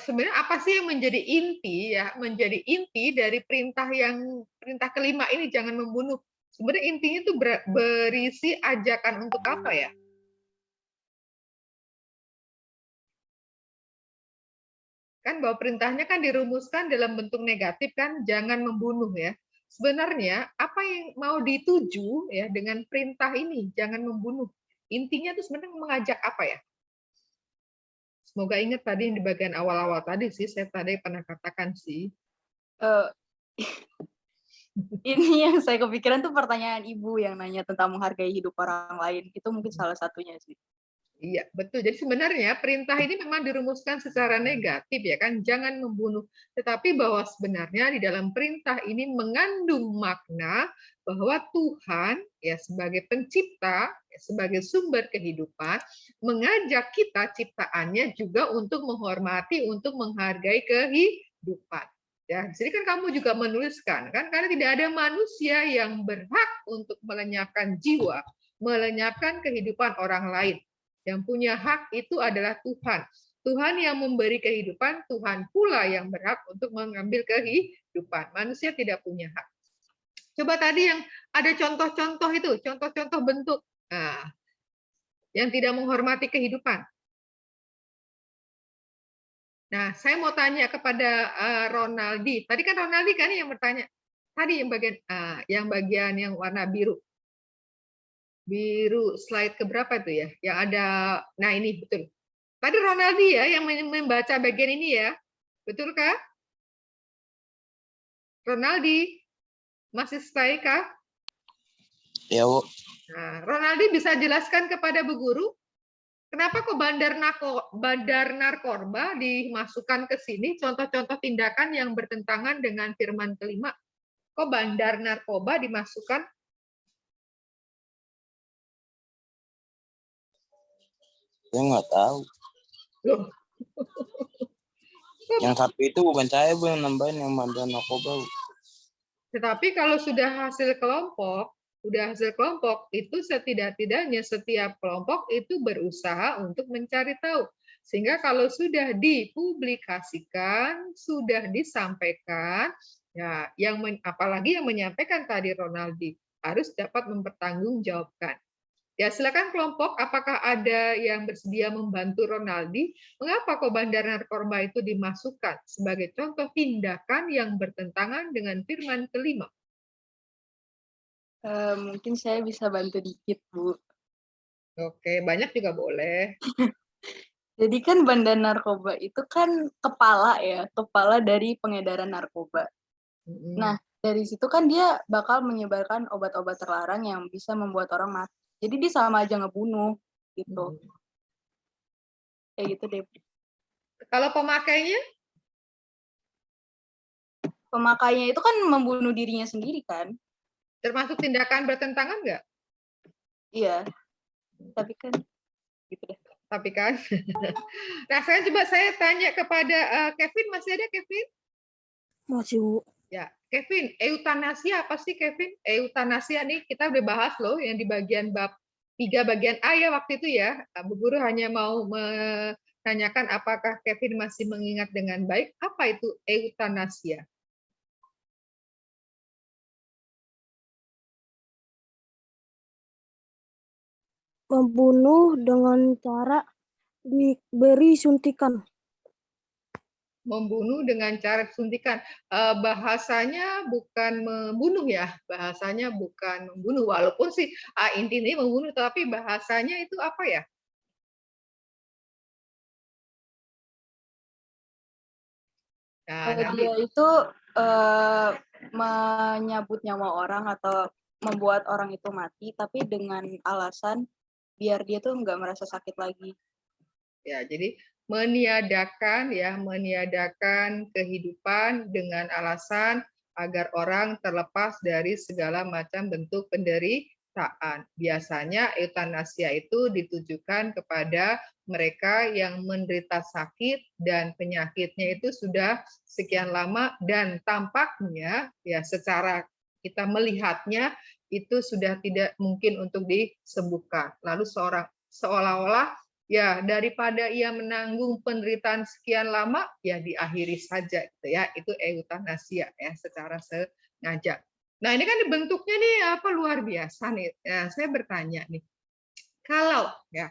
sebenarnya apa sih yang menjadi inti ya? Menjadi inti dari perintah kelima ini, jangan membunuh. Sebenarnya intinya itu berisi ajakan untuk apa ya? Kan bahwa perintahnya kan dirumuskan dalam bentuk negatif kan, jangan membunuh ya. Sebenarnya apa yang mau dituju ya dengan perintah ini, jangan membunuh. Intinya itu sebenarnya mengajak apa ya? Semoga ingat tadi di bagian awal-awal tadi sih, saya tadi pernah katakan sih. Ini yang saya kepikiran tuh pertanyaan Ibu yang nanya tentang menghargai hidup orang lain. Itu mungkin salah satunya sih. Iya, betul. Jadi sebenarnya perintah ini memang dirumuskan secara negatif ya kan, jangan membunuh. Tetapi bahwa sebenarnya di dalam perintah ini mengandung makna bahwa Tuhan ya sebagai pencipta, sebagai sumber kehidupan, mengajak kita ciptaannya juga untuk menghormati, untuk menghargai kehidupan. Ya, jadi kan kamu juga menuliskan kan, karena tidak ada manusia yang berhak untuk melenyapkan jiwa, melenyapkan kehidupan orang lain. Yang punya hak itu adalah Tuhan. Tuhan yang memberi kehidupan, Tuhan pula yang berhak untuk mengambil kehidupan. Manusia tidak punya hak. Coba tadi yang ada contoh-contoh itu, contoh-contoh bentuk yang tidak menghormati kehidupan. Nah, saya mau tanya kepada Ronaldi. Tadi kan Ronaldi kan yang bertanya. Tadi yang bagian yang warna biru. Biru slide keberapa itu ya? Yang ada, nah ini betul. Tadi Ronaldi ya yang membaca bagian ini ya. Betulkah? Ronaldi, masih stay kah? Ya, Bu. Nah, Ronaldi bisa jelaskan kepada Bu Guru, kenapa kok bandar narkoba dimasukkan ke sini, contoh-contoh tindakan yang bertentangan dengan firman kelima. Kok bandar narkoba dimasukkan? Saya nggak tahu. Loh. Yang satu itu bukan saya, Bu, yang nambahin yang bandar narkoba, Bu. Tetapi kalau sudah hasil kelompok, itu setidak-tidaknya setiap kelompok itu berusaha untuk mencari tahu. Sehingga kalau sudah dipublikasikan, sudah disampaikan, ya apalagi yang menyampaikan tadi Ronaldi harus dapat mempertanggungjawabkan. Ya, silakan kelompok, apakah ada yang bersedia membantu Ronaldi? Mengapa kok bandar narkoba itu dimasukkan sebagai contoh tindakan yang bertentangan dengan firman kelima? Mungkin saya bisa bantu dikit, Bu. Oke, banyak juga boleh. Jadi kan bandar narkoba itu kan kepala ya, kepala dari pengedaran narkoba. Nah, dari situ kan dia bakal menyebarkan obat-obat terlarang yang bisa membuat orang mati. Jadi dia sama aja ngebunuh gitu. Kayak gitu deh. Kalau pemakainya? Pemakainya itu kan membunuh dirinya sendiri kan? Termasuk tindakan bertentangan nggak? Iya. Tapi kan gitu deh. Tapi kan. Nah, saya tanya kepada Kevin, masih ada Kevin? Masih, Bu. Ya, Kevin, eutanasia apa sih Kevin? Eutanasia nih kita udah bahas loh yang di bagian bab 3 bagian A ya waktu itu ya. Bu Guru hanya mau menanyakan apakah Kevin masih mengingat dengan baik apa itu eutanasia. Membunuh dengan cara diberi suntikan. Membunuh dengan cara suntikan. Bahasanya bukan membunuh ya, bahasanya bukan membunuh. Walaupun sih intinya membunuh, tapi bahasanya itu apa ya? Nah, dia itu menyabut nyawa orang atau membuat orang itu mati, tapi dengan alasan biar dia tuh nggak merasa sakit lagi. Ya, jadi meniadakan kehidupan dengan alasan agar orang terlepas dari segala macam bentuk penderitaan. Biasanya eutanasia itu ditujukan kepada mereka yang menderita sakit dan penyakitnya itu sudah sekian lama dan tampaknya ya secara kita melihatnya itu sudah tidak mungkin untuk disembuhkan. Lalu seolah-olah ya daripada ia menanggung penderitaan sekian lama ya diakhiri saja gitu ya. Itu eutanasia ya secara sengaja. Nah, ini kan bentuknya nih apa luar biasa nih. Ya, saya bertanya nih. Kalau ya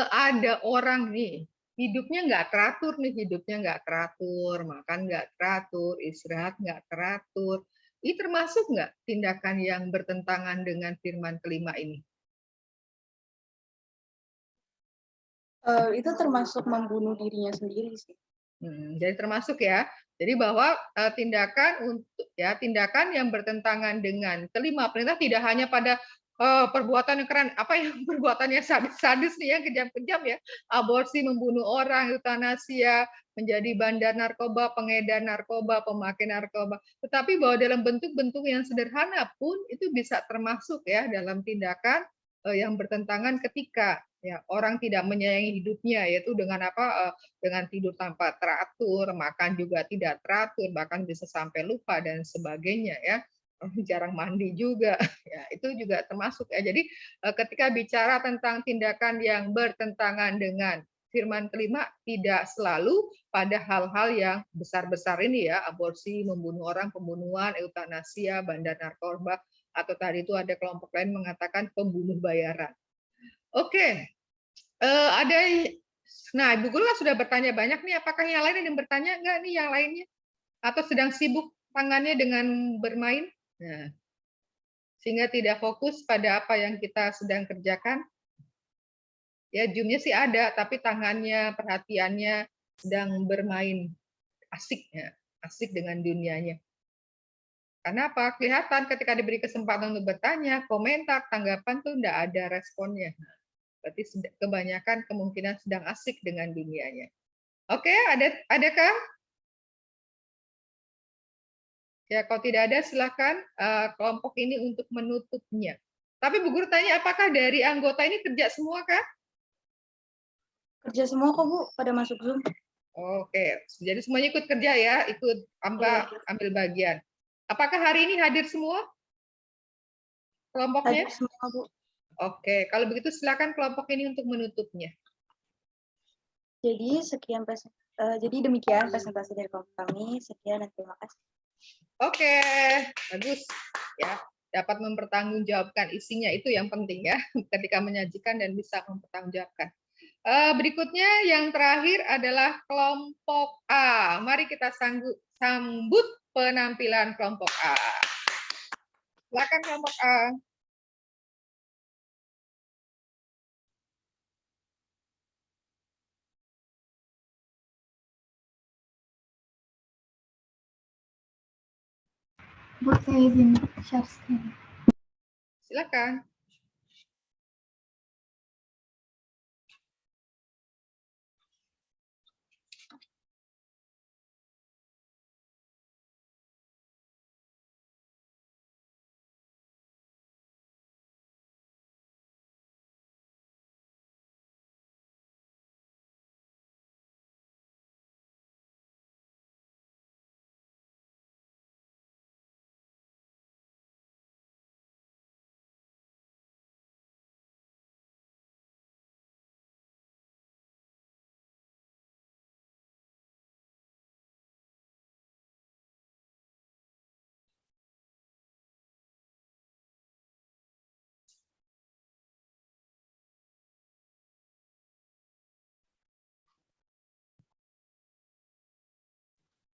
ada orang nih hidupnya nggak teratur nih, hidupnya nggak teratur, makan nggak teratur, istirahat nggak teratur. Ini termasuk nggak tindakan yang bertentangan dengan firman kelima ini? Itu termasuk membunuh dirinya sendiri sih. Jadi termasuk ya. Jadi bahwa tindakan yang bertentangan dengan kelima perintah tidak hanya pada perbuatan yang keren, apa yang perbuatannya sadis nih yang kejam-kejam ya, aborsi, membunuh orang, eutanasia, menjadi bandar narkoba, pengedar narkoba, pemakai narkoba. Tetapi bahwa dalam bentuk-bentuk yang sederhana pun itu bisa termasuk ya dalam tindakan yang bertentangan ketika ya orang tidak menyayangi hidupnya, yaitu dengan apa? Dengan tidur tanpa teratur, makan juga tidak teratur, bahkan bisa sampai lupa dan sebagainya ya. Jarang mandi juga, ya itu juga termasuk ya. Jadi ketika bicara tentang tindakan yang bertentangan dengan firman kelima, tidak selalu pada hal-hal yang besar-besar ini ya, aborsi, membunuh orang, pembunuhan, eutanasia, bandar narkoba, atau tadi itu ada kelompok lain mengatakan pembunuh bayaran. Oke, ada. Nah, Ibu Guru sudah bertanya banyak nih. Apakah yang lain ada yang bertanya enggak nih yang lainnya? Atau sedang sibuk tangannya dengan bermain? Nah, sehingga tidak fokus pada apa yang kita sedang kerjakan. Ya, zoom-nya sih ada, tapi tangannya, perhatiannya sedang bermain asik ya, asik dengan dunianya. Karena apa? Kelihatan ketika diberi kesempatan untuk bertanya, komentar, tanggapan tuh enggak ada responnya. Berarti kebanyakan kemungkinan sedang asik dengan dunianya. Oke, adakah? Ya, kalau tidak ada, silakan kelompok ini untuk menutupnya. Tapi Bu Guru tanya, apakah dari anggota ini kerja semua kah? Kerja semua kok Bu, pada masuk Zoom. Oke, jadi semuanya ikut kerja ya, ikut ambil bagian. Apakah hari ini hadir semua kelompoknya? Hadir semua Bu. Oke, kalau begitu silakan kelompok ini untuk menutupnya. Jadi jadi demikian presentasi dari kelompok kami. Sekian dan terima kasih. Oke, bagus ya. Dapat mempertanggungjawabkan isinya itu yang penting ya, ketika menyajikan dan bisa mempertanggungjawabkan. Berikutnya yang terakhir adalah kelompok A. Mari kita sambut penampilan kelompok A. Silakan kelompok A. Bu, saya izin share screen. Silakan.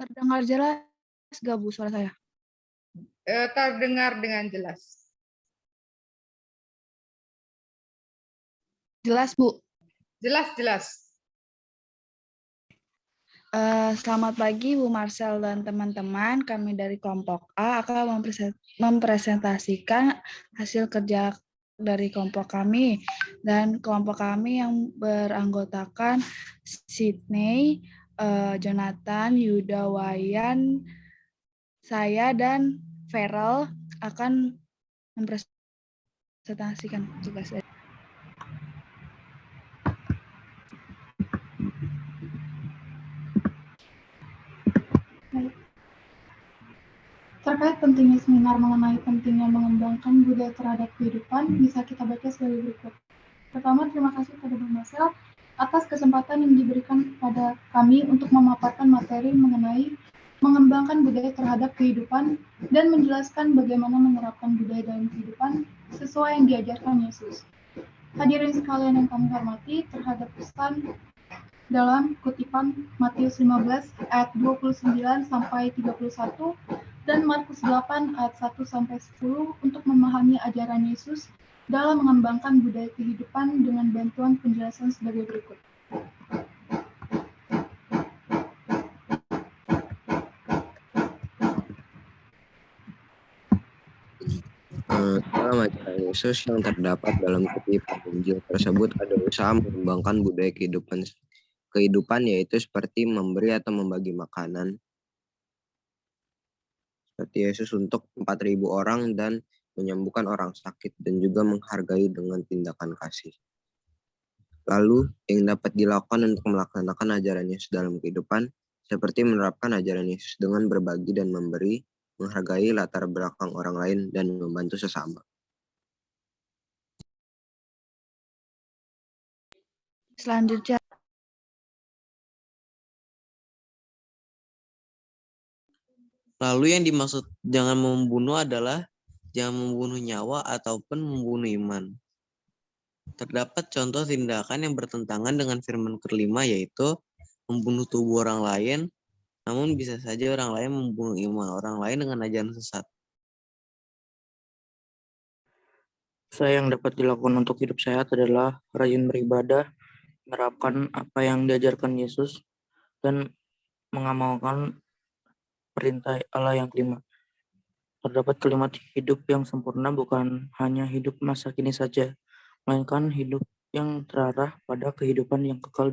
Terdengar jelas nggak Bu suara saya? Terdengar dengan jelas. Jelas Bu? Jelas. Selamat pagi Bu Marcel dan teman-teman. Kami dari kelompok A akan mempresentasikan hasil kerja dari kelompok kami. Dan kelompok kami yang beranggotakan Sydney, Jonathan, Yuda, Wayan, saya dan Feral akan mempresentasikan tugas. Terkait pentingnya seminar mengenai pentingnya mengembangkan budaya terhadap kehidupan, bisa kita baca sebagai berikut. Pertama, terima kasih kepada Bung Marcel atas kesempatan yang diberikan kepada kami untuk memaparkan materi mengenai mengembangkan budaya terhadap kehidupan dan menjelaskan bagaimana menerapkan budaya dalam kehidupan sesuai yang diajarkan Yesus. Hadirin sekalian yang kami hormati, terhadap pesan dalam kutipan Matius 15 ayat 29 sampai 31 dan Markus 8 ayat 1 sampai 10 untuk memahami ajaran Yesus dalam mengembangkan budaya kehidupan dengan bantuan penjelasan sebagai berikut. Dalam ajaran Yesus yang terdapat dalam kutipan Injil tersebut ada usaha mengembangkan budaya kehidupan yaitu seperti memberi atau membagi makanan seperti Yesus untuk 4.000 orang dan menyembuhkan orang sakit dan juga menghargai dengan tindakan kasih. Lalu yang dapat dilakukan untuk melaksanakan ajaran Yesus dalam kehidupan seperti menerapkan ajaran Yesus dengan berbagi dan memberi, menghargai latar belakang orang lain dan membantu sesama. Selanjutnya, lalu yang dimaksud jangan membunuh adalah jangan membunuh nyawa ataupun membunuh iman. Terdapat contoh tindakan yang bertentangan dengan firman kelima yaitu membunuh tubuh orang lain, namun bisa saja orang lain membunuh iman orang lain dengan ajaran sesat. Usaha yang dapat dilakukan untuk hidup sehat adalah rajin beribadah, menerapkan apa yang diajarkan Yesus, dan mengamalkan perintah Allah yang kelima. Terdapat kalimat hidup yang sempurna bukan hanya hidup masa kini saja, melainkan hidup yang terarah pada kehidupan yang kekal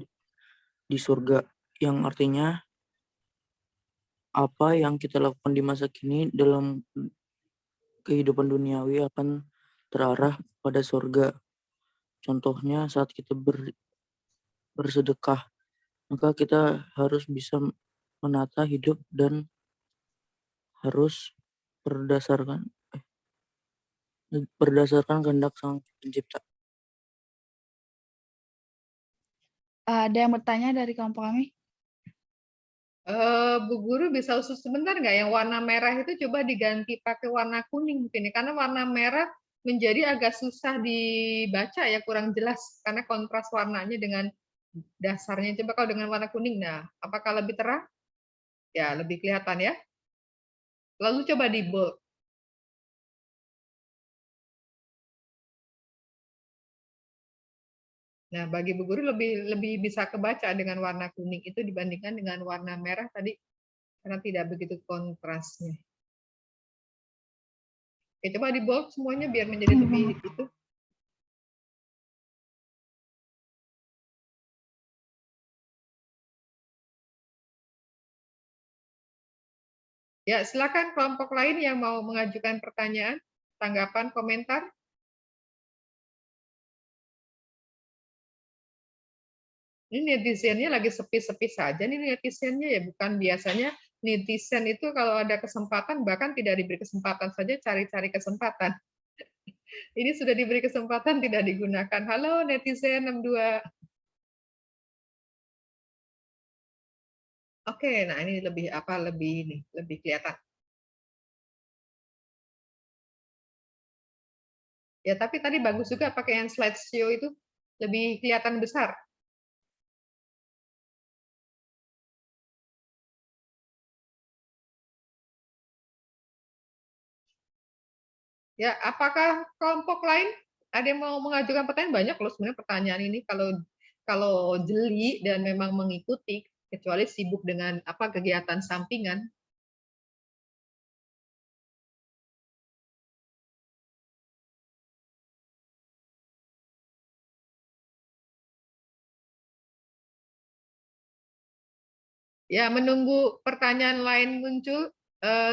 di surga, yang artinya apa yang kita lakukan di masa kini dalam kehidupan duniawi akan terarah pada surga. Contohnya saat kita bersedekah, maka kita harus bisa menata hidup dan harus berdasarkan kehendak Sang Pencipta. ada yang bertanya dari kelompok kami? Bu Guru bisa usus sebentar nggak? Yang warna merah itu coba diganti pakai warna kuning mungkin ya. Karena warna merah menjadi agak susah dibaca ya, kurang jelas karena kontras warnanya dengan dasarnya. Coba kalau dengan warna kuning, nah apakah lebih terang? Ya, lebih kelihatan ya. Lalu coba di bold. Nah, bagi Bu Guru lebih bisa kebaca dengan warna kuning itu dibandingkan dengan warna merah tadi karena tidak begitu kontrasnya. Oke, coba di bold semuanya biar menjadi lebih itu. Ya, silakan kelompok lain yang mau mengajukan pertanyaan, tanggapan, komentar. Ini netizennya lagi sepi-sepi saja nih netizennya ya, bukan biasanya netizen itu kalau ada kesempatan bahkan tidak diberi kesempatan saja cari-cari kesempatan. Ini sudah diberi kesempatan tidak digunakan. Halo netizen 62. Oke, nah ini lebih kelihatan. Ya, tapi tadi bagus juga pakai yang slideshow itu lebih kelihatan besar. Ya, apakah kelompok lain ada yang mau mengajukan pertanyaan? Banyak loh sebenarnya pertanyaan ini kalau jeli dan memang mengikuti, kecuali sibuk dengan kegiatan sampingan. Ya, menunggu pertanyaan lain muncul,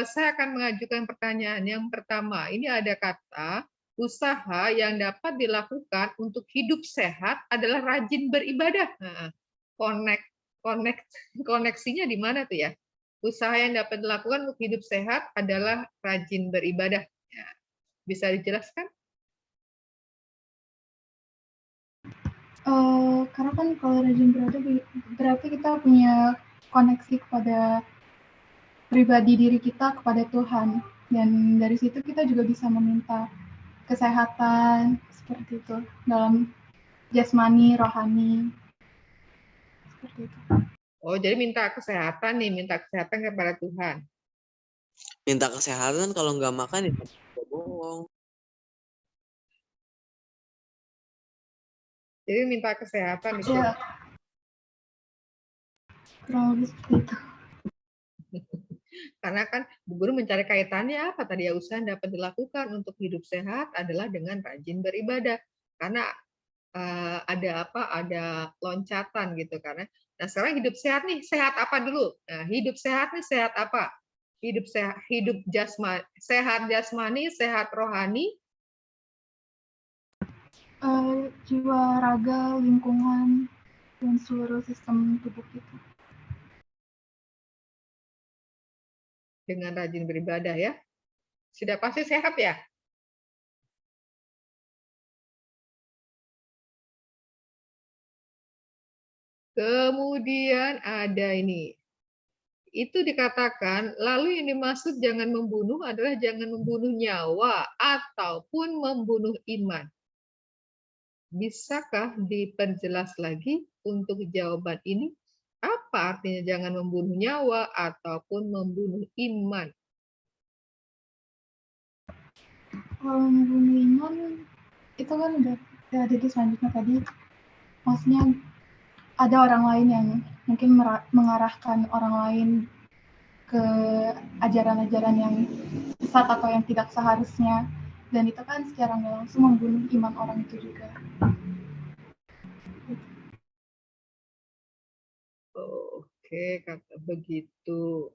saya akan mengajukan pertanyaan yang pertama. Ini ada kata usaha yang dapat dilakukan untuk hidup sehat adalah rajin beribadah. Nah, koneksinya di mana tuh ya? Usaha yang dapat dilakukan untuk hidup sehat adalah rajin beribadah. Ya, bisa dijelaskan? Karena kan kalau rajin beribadah berarti kita punya koneksi kepada pribadi diri kita kepada Tuhan, dan dari situ kita juga bisa meminta kesehatan seperti itu dalam jasmani, rohani, seperti itu. Oh, jadi minta kesehatan nih, minta kesehatan kepada Tuhan. Minta kesehatan kalau nggak makan ya bohong. Jadi minta kesehatan itu. Ya, kurang lebih seperti itu. Karena kan Bu Guru mencari kaitannya apa tadi ya, usaha yang dapat dilakukan untuk hidup sehat adalah dengan rajin beribadah. Karena ada loncatan gitu karena. Nah, sekarang hidup sehat nih, sehat apa dulu? Nah, hidup sehat nih sehat apa? Hidup sehat, hidup jasmani, sehat jasmani, sehat rohani. Jiwa, raga, lingkungan, dan seluruh sistem tubuh kita. Dengan rajin beribadah ya. Sudah pasti sehat ya? Kemudian ada ini. Itu dikatakan, lalu yang dimaksud jangan membunuh adalah jangan membunuh nyawa ataupun membunuh iman. Bisakah diperjelas lagi untuk jawaban ini? Apa artinya jangan membunuh nyawa ataupun membunuh iman? Kalau membunuh iman, itu kan udah ada di selanjutnya tadi. Maksudnya ada orang lain yang mungkin mengarahkan orang lain ke ajaran-ajaran yang sesat atau yang tidak seharusnya, dan itu kan secara nggak langsung membunuh iman orang itu juga. Oke, kata begitu.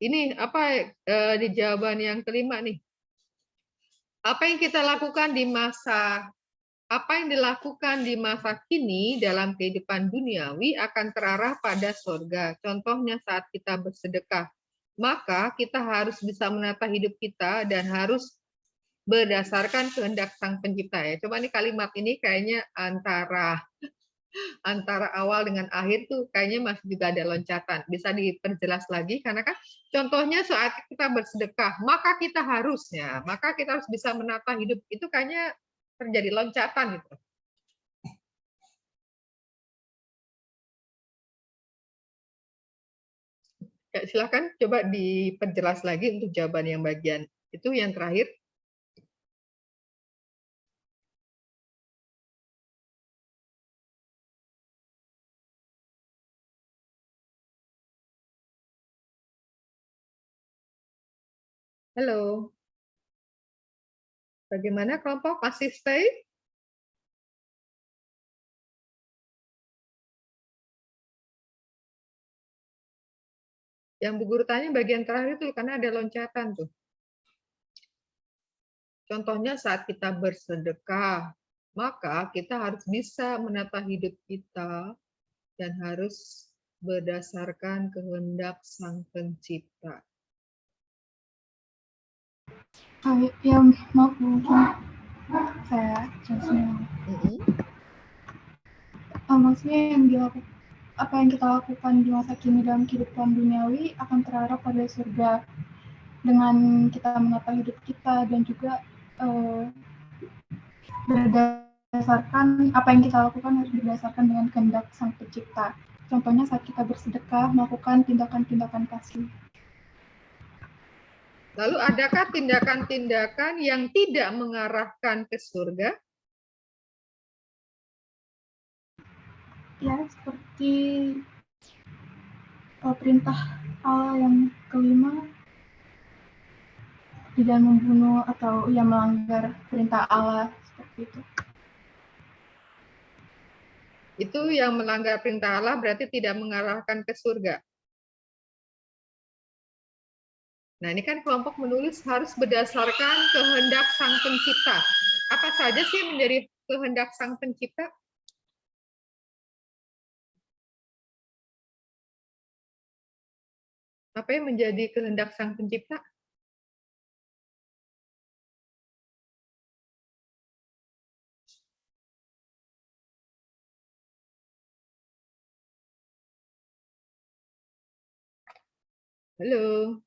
Ini apa di jawaban yang kelima nih? Apa yang kita lakukan di masa dilakukan di masa kini dalam kehidupan duniawi akan terarah pada surga. Contohnya saat kita bersedekah, maka kita harus bisa menata hidup kita dan harus berdasarkan kehendak Sang Pencipta ya. Coba nih kalimat ini kayaknya antara awal dengan akhir tuh kayaknya masih juga ada loncatan. Bisa diperjelas lagi karena kan contohnya saat kita bersedekah, maka kita harus bisa menata hidup. Itu kayaknya terjadi loncatan gitu. Ya, silakan coba diperjelas lagi untuk jawaban yang bagian itu yang terakhir. Halo. Bagaimana kelompok? Masih stay? Yang Bu Guru tanya bagian terakhir itu karena ada loncatan tuh. Contohnya saat kita bersedekah, maka kita harus bisa menata hidup kita dan harus berdasarkan kehendak Sang Pencipta. Yang mau mungkin saya jelasin. Maksudnya apa yang kita lakukan di masa kini dalam kehidupan duniawi akan terarah pada surga dengan kita menata hidup kita dan juga berdasarkan apa yang kita lakukan harus berdasarkan dengan kehendak Sang Pencipta. Contohnya saat kita bersedekah melakukan tindakan-tindakan kasih. Lalu adakah tindakan-tindakan yang tidak mengarahkan ke surga? Ya, seperti perintah Allah yang kelima, tidak membunuh atau yang melanggar perintah Allah seperti itu. Itu yang melanggar perintah Allah berarti tidak mengarahkan ke surga. Nah, ini kan kelompok menulis harus berdasarkan kehendak Sang Pencipta. Apa saja sih yang menjadi kehendak Sang Pencipta? Apa yang menjadi kehendak Sang Pencipta? Halo.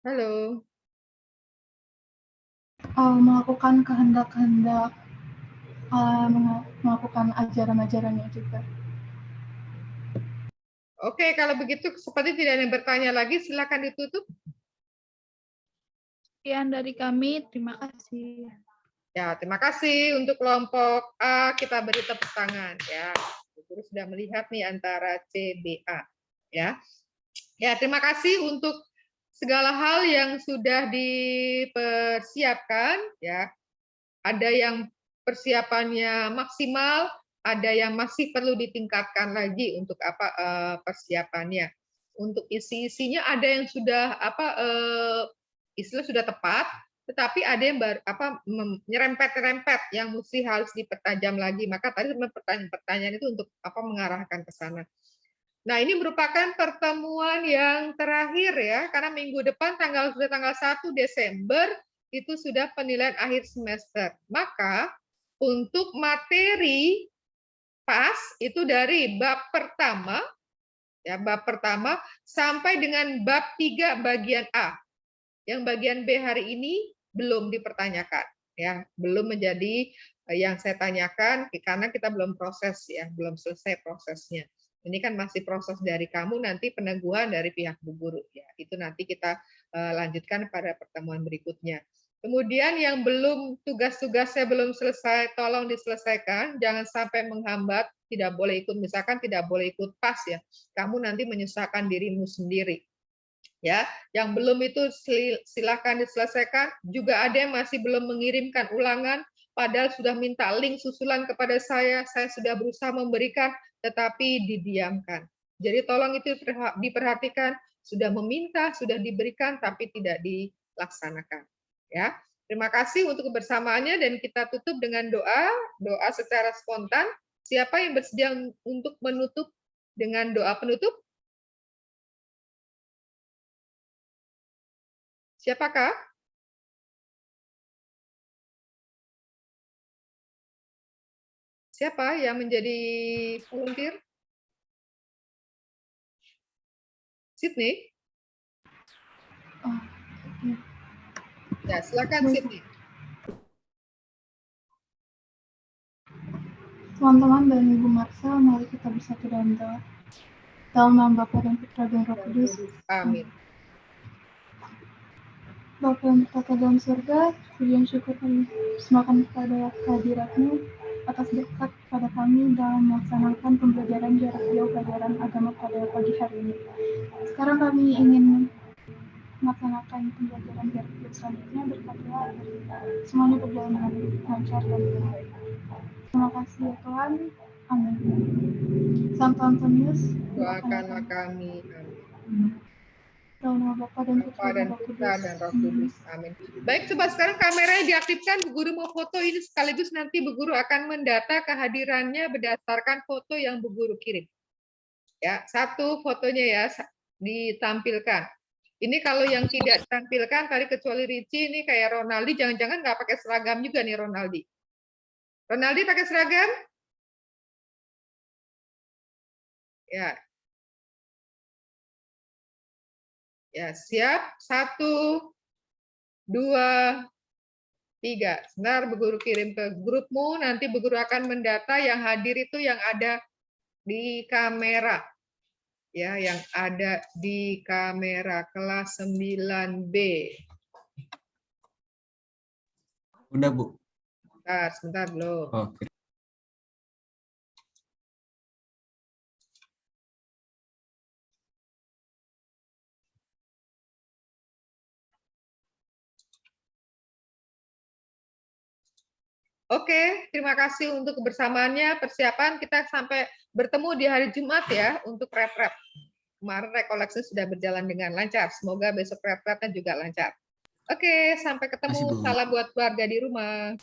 Halo. Melakukan kehendak-kehendak melakukan ajaran-ajarannya juga. Oke, kalau begitu seperti tidak ada yang bertanya lagi, silakan ditutup. Sekian dari kami, terima kasih. Ya, terima kasih untuk kelompok A, kita beri tepuk tangan ya. Guru sudah melihat nih antara C, B, A ya. Ya, terima kasih untuk segala hal yang sudah dipersiapkan ya. Ada yang persiapannya maksimal, ada yang masih perlu ditingkatkan lagi untuk persiapannya. Untuk isi-isinya ada yang sudah istilah sudah tepat, tetapi ada yang nyerempet-nyerempet yang mesti harus dipertajam lagi. Maka tadi pertanyaan itu untuk mengarahkan ke sana. Nah, ini merupakan pertemuan yang terakhir ya, karena minggu depan tanggal 1 Desember itu sudah penilaian akhir semester. Maka untuk materi PAS itu dari bab pertama ya, bab pertama sampai dengan bab 3 bagian A. Yang bagian B hari ini belum dipertanyakan ya, belum menjadi yang saya tanyakan karena kita belum proses ya, belum selesai prosesnya. Ini kan masih proses dari kamu, nanti peneguhan dari pihak Bu Guru ya. Itu nanti kita lanjutkan pada pertemuan berikutnya. Kemudian yang belum tugas-tugasnya belum selesai, tolong diselesaikan, jangan sampai menghambat, tidak boleh ikut, misalkan tidak boleh ikut PAS ya. Kamu nanti menyusahkan dirimu sendiri. Ya, yang belum itu silakan diselesaikan. Juga ada yang masih belum mengirimkan ulangan, padahal sudah minta link susulan kepada saya sudah berusaha memberikan, tetapi didiamkan. Jadi tolong itu diperhatikan, sudah meminta, sudah diberikan, tapi tidak dilaksanakan. Ya, terima kasih untuk kebersamaannya dan kita tutup dengan doa secara spontan. Siapa yang bersedia untuk menutup dengan doa penutup? Siapakah? Siapa yang menjadi volunteer? Sydney? Ya, silakan Sydney. Teman-teman dan Ibu Marsha, mari kita bersatu dalam doa. Dalam nama Bapa dan Putra dan Roh Kudus. Amin. Bapa yang bertata dalam surga, puji dan syukur kami persembahkan kepada kehadirat-Mu atas dekat kepada kami dalam melaksanakan pembelajaran jarak jauh pelajaran agama pada pagi hari ini. Sekarang kami ingin melaksanakan pembelajaran jarak jauh selanjutnya, berkatlah semuanya berjalan dengan lancar dan baik. Terima kasih ya Tuhan. Amin. Santo Antonius, doakanlah kami. Amin. Dalam nama Bapa dan Putra dan Roh Kudus. Amin. Baik, coba sekarang kameranya diaktifkan. Bu Guru mau foto ini sekaligus nanti Bu Guru akan mendata kehadirannya berdasarkan foto yang Bu Guru kirim. Ya, satu fotonya ya ditampilkan. Ini kalau yang tidak ditampilkan tadi kecuali Ricci ini kayak Ronaldi, jangan-jangan nggak pakai seragam juga nih Ronaldi. Ronaldi pakai seragam? Ya. Ya, siap. 1, 2, 3. Sebentar, Bu Guru kirim ke grupmu. Nanti Bu Guru akan mendata yang hadir itu yang ada di kamera. Ya, yang ada di kamera kelas 9B. Udah, Bu. Sebentar belum. Oke. Oke, terima kasih untuk kebersamaannya. Persiapan kita sampai bertemu di hari Jumat ya untuk rep-rep. Kemarin rekoleksi sudah berjalan dengan lancar. Semoga besok rep-repnya juga lancar. Oke, sampai ketemu. Bu. Salam buat keluarga di rumah.